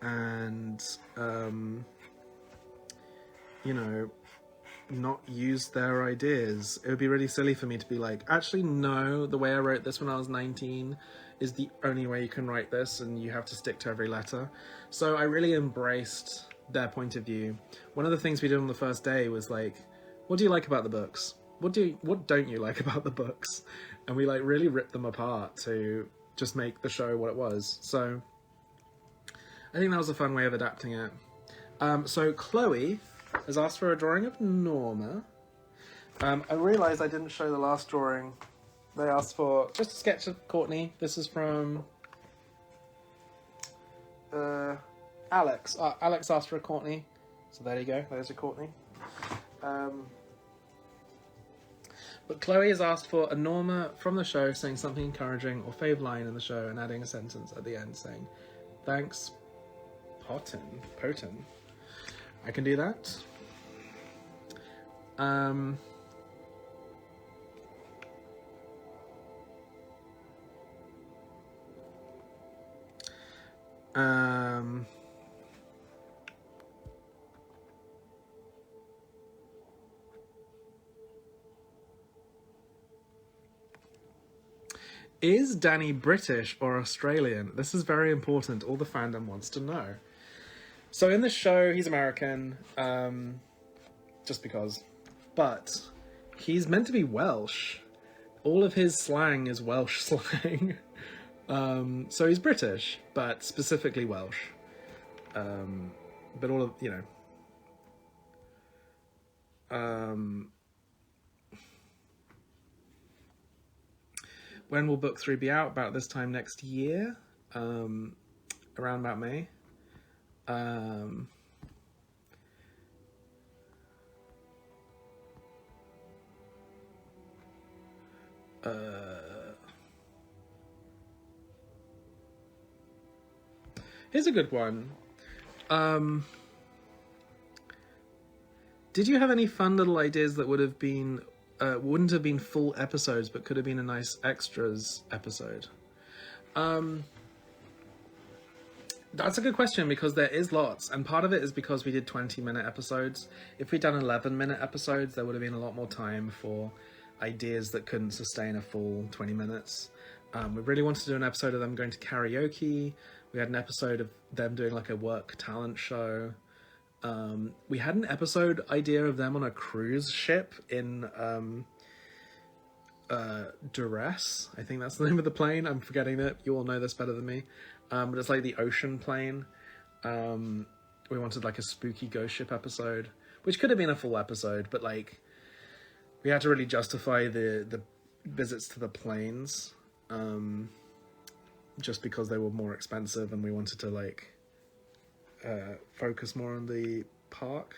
and you know, not use their ideas. It would be really silly for me to be like, actually no, the way I wrote this when I was 19 is the only way you can write this, and you have to stick to every letter. So I really embraced their point of view. One of the things we did on the first day was like, what do you like about the books? What don't you like about the books? And we like really ripped them apart to just make the show what it was. So I think that was a fun way of adapting it. So Chloe has asked for a drawing of Norma. I realised I didn't show the last drawing. They asked for just a sketch of Courtney. This is from Alex. Alex asked for a Courtney. So there you go. There's a Courtney. But Chloe has asked for a Norma from the show saying something encouraging or fave line in the show and adding a sentence at the end saying, "Thanks, Poten." I can do that. Is Danny British or Australian? This is very important. All the fandom wants to know. So in the show, he's American, just because. But he's meant to be Welsh. All of his slang is Welsh slang. So he's British, but specifically Welsh. But all of, you know. When will book 3 be out? About this time next year. Around about May. Here's a good one. Did you have any fun little ideas that would have been wouldn't have been full episodes but could have been a nice extras episode? That's a good question, because there is lots, and part of it is because we did 20-minute episodes. If we'd done 11-minute episodes, there would have been a lot more time for ideas that couldn't sustain a full 20 minutes. We really wanted to do an episode of them going to karaoke. We had an episode of them doing like a work talent show. We had an episode idea of them on a cruise ship in Duress. I think that's the name of the plane. I'm forgetting it. You all know this better than me. But it's like the ocean plane. We wanted like a spooky ghost ship episode, which could have been a full episode, but like we had to really justify the visits to the planes, just because they were more expensive, and we wanted to like focus more on the park.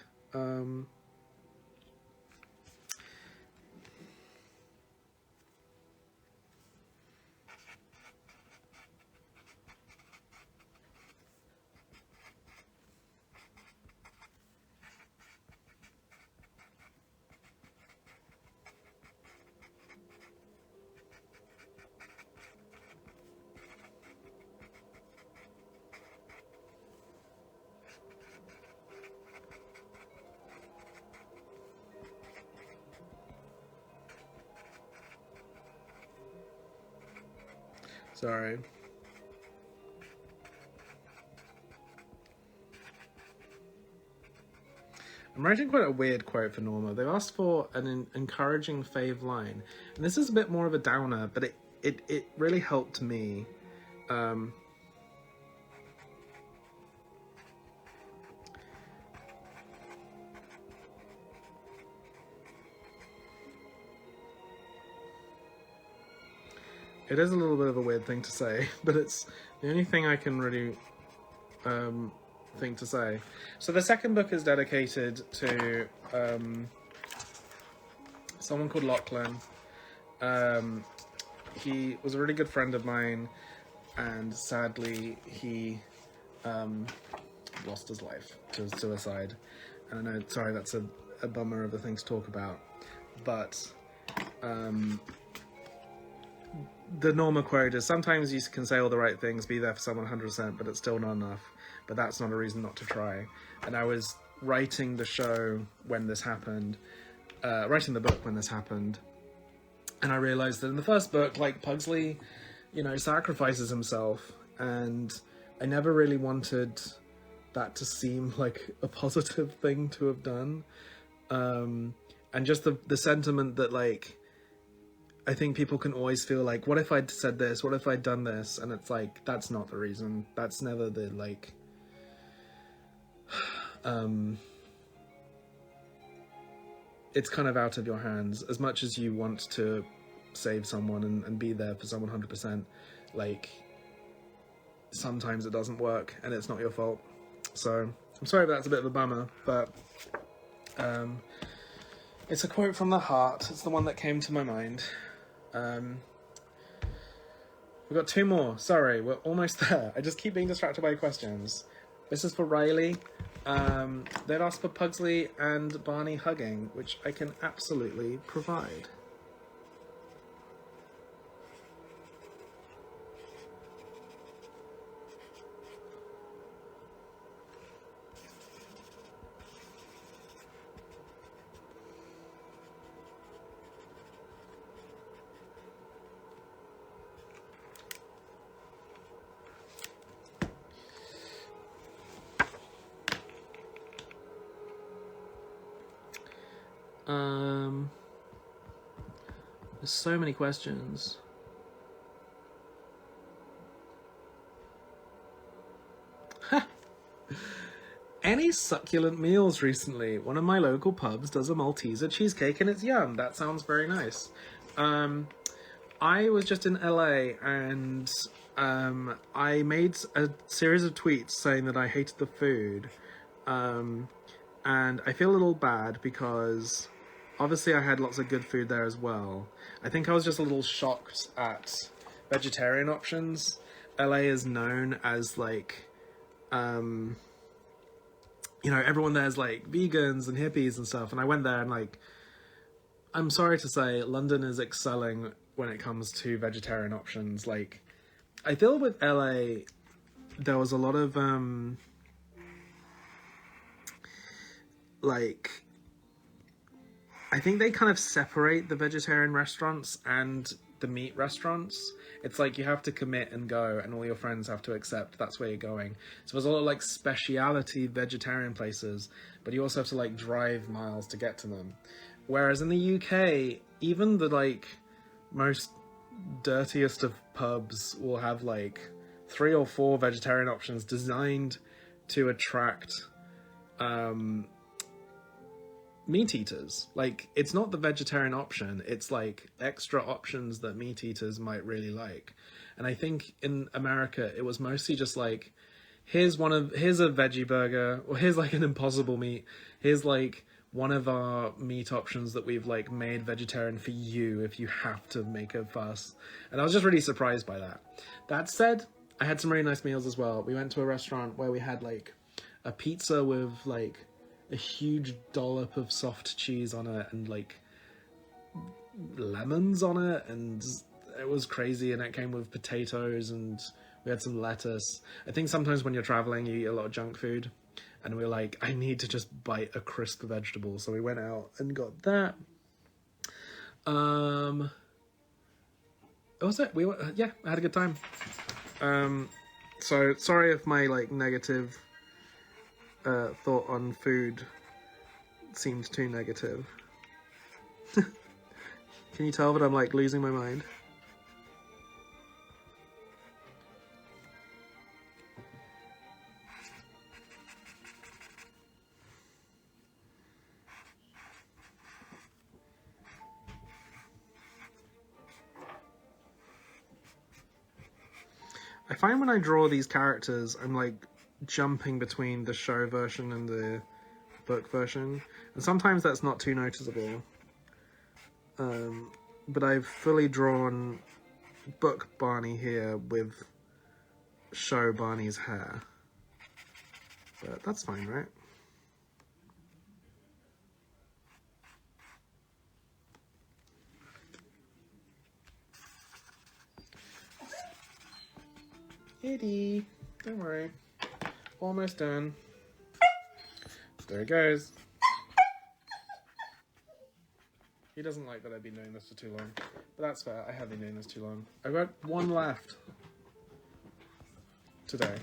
Sorry. I'm writing quite a weird quote for Norma. They've asked for an encouraging fave line. And this is a bit more of a downer, but it really helped me. It is a little bit of a weird thing to say, but it's the only thing I can really think to say. So the second book is dedicated to someone called Lachlan. He was a really good friend of mine, and sadly he lost his life to suicide. And I know, sorry, that's a bummer of a thing to talk about, but the normal quote is sometimes you can say all the right things, be there for someone 100%, but it's still not enough. But that's not a reason not to try. And I was writing the show when this happened, writing the book when this happened, and I realized that in the first book, like, Pugsley, you know, sacrifices himself, and I never really wanted that to seem like a positive thing to have done. And just the sentiment that, like, I think people can always feel like, what if I'd said this? What if I'd done this? And it's like, that's not the reason. That's never the, like, it's kind of out of your hands. As much as you want to save someone and be there for someone 100%, like, sometimes it doesn't work and it's not your fault. So I'm sorry if that's a bit of a bummer, but it's a quote from the heart. It's the one that came to my mind. We've got two more. Sorry, we're almost there. I just keep being distracted by questions. This is for Riley. They'd asked for Pugsley and Barney hugging, which I can absolutely provide. There's so many questions. Any succulent meals recently? One of my local pubs does a Malteser cheesecake and it's yum. That sounds very nice. I was just in LA and I made a series of tweets saying that I hated the food. And I feel a little bad because obviously I had lots of good food there as well. I think I was just a little shocked at vegetarian options. LA is known as, like, you know, everyone there's like vegans and hippies and stuff. And I went there and, like, I'm sorry to say, London is excelling when it comes to vegetarian options. Like, I feel with LA, there was a lot of, like, I think they kind of separate the vegetarian restaurants and the meat restaurants. It's like you have to commit and go, and all your friends have to accept that's where you're going. So there's a lot of, like, speciality vegetarian places, but you also have to, like, drive miles to get to them. Whereas in the UK, even the, like, most dirtiest of pubs will have, like, 3 or 4 vegetarian options designed to attract meat eaters. Like, it's not the vegetarian option, it's like extra options that meat eaters might really like. And I think in America it was mostly just like, here's a veggie burger, or here's, like, an Impossible Meat, here's, like, one of our meat options that we've, like, made vegetarian for you if you have to make a fuss. And I was just really surprised by that. That said, I had some really nice meals as well. We went to a restaurant where we had, like, a pizza with, like, a huge dollop of soft cheese on it and, like, lemons on it, and it was crazy. And it came with potatoes and we had some lettuce. I think sometimes when you're traveling you eat a lot of junk food, and we were like, I need to just bite a crisp vegetable, so we went out and got that. What was it? Yeah, I had a good time. So sorry if my, like, negative thought on food seemed too negative. Can you tell that I'm, like, losing my mind? I find when I draw these characters, I'm, like, jumping between the show version and the book version, and sometimes that's not too noticeable. But I've fully drawn book Barney here with show Barney's hair. But that's fine, right? Kitty, don't worry. Almost done. There it goes. He doesn't like that I've been doing this for too long. But that's fair, I have been doing this too long. I've got one left today.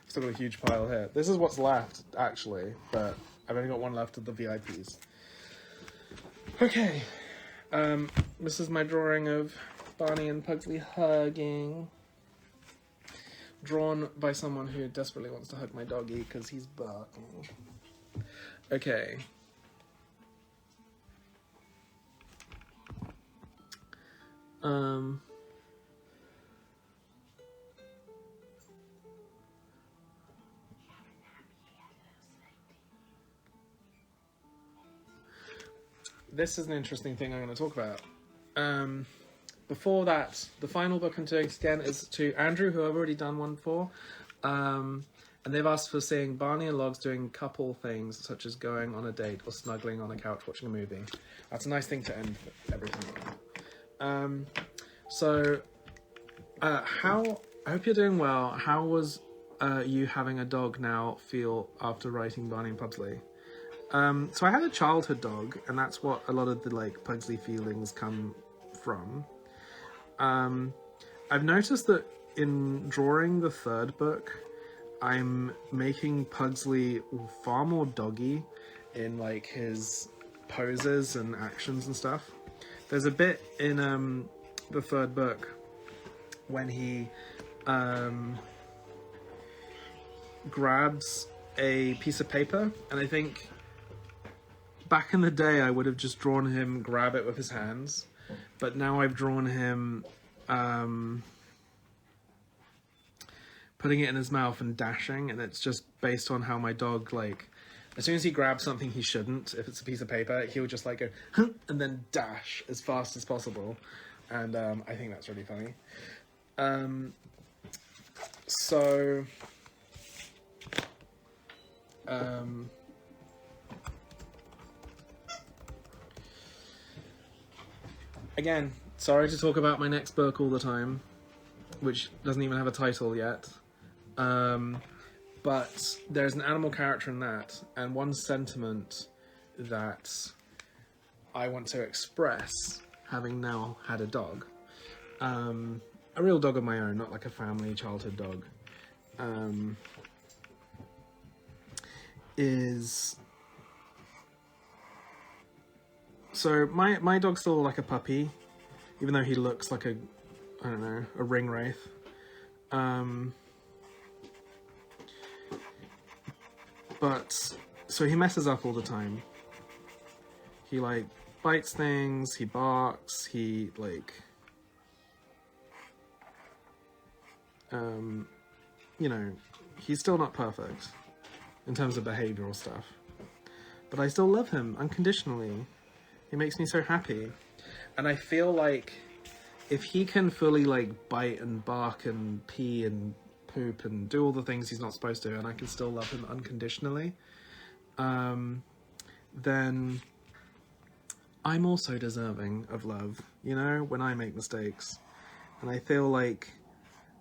Still got a huge pile here. This is what's left, actually, but I've only got one left of the VIPs. Okay. This is my drawing of Barney and Pugsley hugging. Drawn by someone who desperately wants to hug my doggy because he's barking. Okay. This is an interesting thing I'm going to talk about. Before that, the final book I'm doing again is to Andrew, who I've already done one for. And they've asked for seeing Barney and Logs doing couple things, such as going on a date or snuggling on a couch watching a movie. That's a nice thing to end everything on. I hope you're doing well. How was you having a dog now feel after writing Barney and Pugsley? So I had a childhood dog, and that's what a lot of the like Pugsley feelings come from. I've noticed that in drawing the third book, I'm making Pugsley far more doggy in like his poses and actions and stuff. There's a bit in the third book when he grabs a piece of paper, and I think back in the day I would have just drawn him grab it with his hands, but now I've drawn him putting it in his mouth and dashing, and it's just based on how my dog, like, as soon as he grabs something he shouldn't, if it's a piece of paper, he'll just like go and then dash as fast as possible, and I think that's really funny. Again, sorry to talk about my next book all the time, which doesn't even have a title yet. But there's an animal character in that, and one sentiment that I want to express, having now had a dog, a real dog of my own, not like a family childhood dog, is... So my dog's still like a puppy, even though he looks like a ring wraith. But so he messes up all the time. He like bites things, he barks, he like he's still not perfect in terms of behavioral stuff. But I still love him unconditionally. He makes me so happy. And I feel like if he can fully like bite and bark and pee and poop and do all the things he's not supposed to, and I can still love him unconditionally, then I'm also deserving of love, you know, when I make mistakes. And I feel like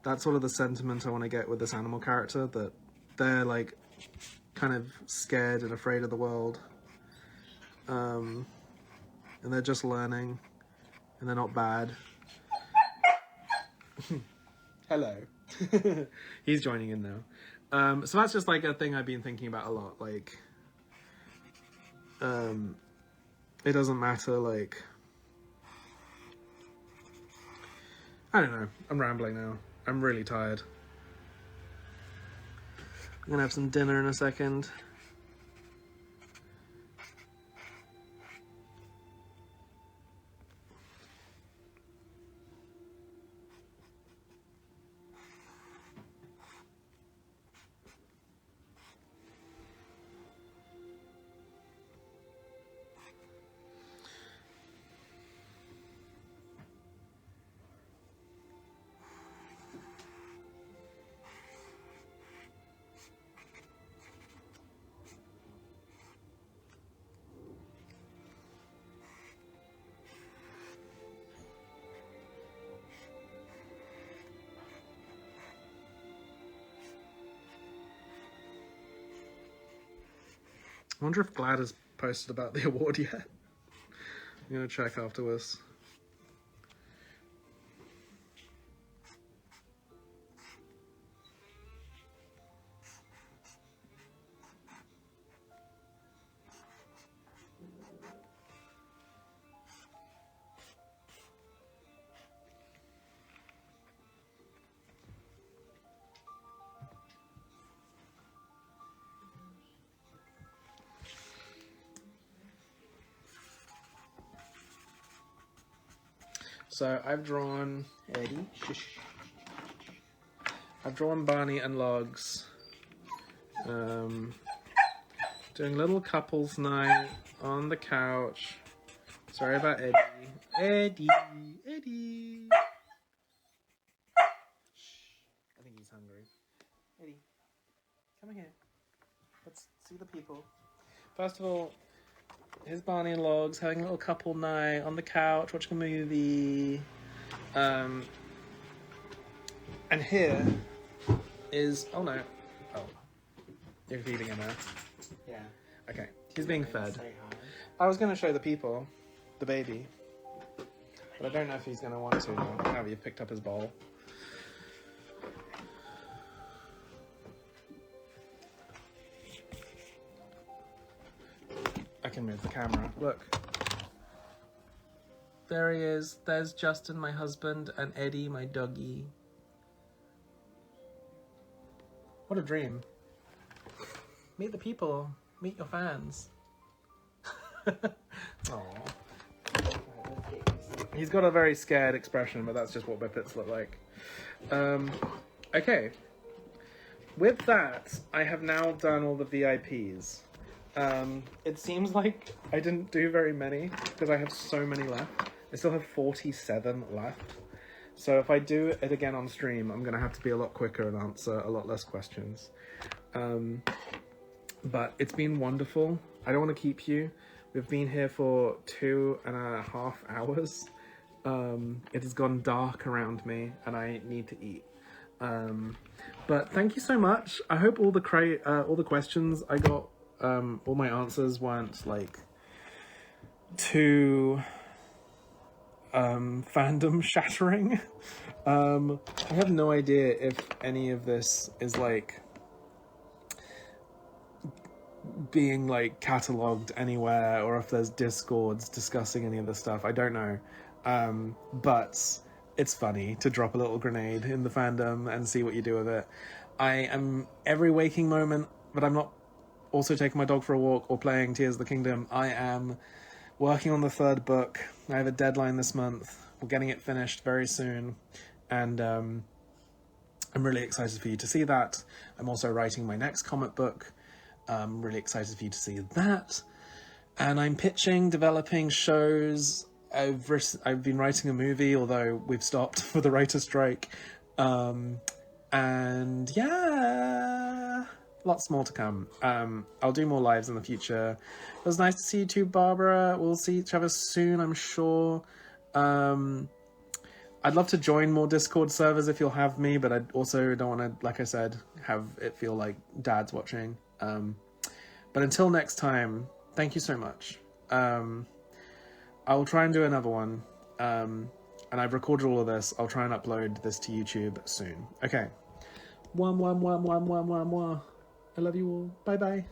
that's sort of the sentiment I want to get with this animal character, that they're like kind of scared and afraid of the world. And they're just learning, and they're not bad. Hello. He's joining in now. So that's just like a thing I've been thinking about a lot. Like, it doesn't matter, like, I don't know. I'm rambling now. I'm really tired. I'm gonna have some dinner in a second. I wonder if Glad has posted about the award yet. I'm gonna check afterwards. So I've drawn Eddie. I've drawn Barney and Logs. Doing little couples night on the couch. Sorry about Eddie. Eddie. I think he's hungry. Eddie, come here. Let's see the people. First of all, here's Barney and Logs having a little couple night on the couch, watching a movie. And here is... Oh no. Oh. You're feeding him now? Yeah. Okay. He's being fed. Say hi. I was going to show the people, the baby. But I don't know if he's going to want to now that you've picked up his bowl. I can move the camera. Look. There he is. There's Justin, my husband, and Eddie, my doggy. What a dream. Meet the people. Meet your fans. Aww. He's got a very scared expression, but that's just what whippets look like. Okay. With that, I have now done all the VIPs. It seems like I didn't do very many because I have so many left. I still have 47 left. So if I do it again on stream, I'm going to have to be a lot quicker and answer a lot less questions. But it's been wonderful. I don't want to keep you. We've been here for 2.5 hours. It has gone dark around me and I need to eat. But thank you so much. I hope all the questions I got, all my answers weren't like too fandom shattering. I have no idea if any of this is like being like catalogued anywhere or if there's discords discussing any of this stuff. I don't know. But it's funny to drop a little grenade in the fandom and see what you do with it. I am every waking moment, but I'm not also taking my dog for a walk or playing Tears of the Kingdom. I am working on the 3rd book. I have a deadline this month. We're getting it finished very soon. And I'm really excited for you to see that. I'm also writing my next comic book. I'm really excited for you to see that. And I'm pitching, developing shows. I've been writing a movie, although we've stopped for the writer's strike. And yeah, lots more to come. I'll do more lives in the future. It was nice to see you too, Barbara. We'll see each other soon, I'm sure. I'd love to join more Discord servers if you'll have me, but I also don't want to, like I said, have it feel like dad's watching. But until next time, thank you so much. I will try and do another one. And I've recorded all of this. I'll try and upload this to YouTube soon. Okay. Mwah, mwah, mwah, mwah, mwah, mwah, mwah. I love you all. Bye-bye.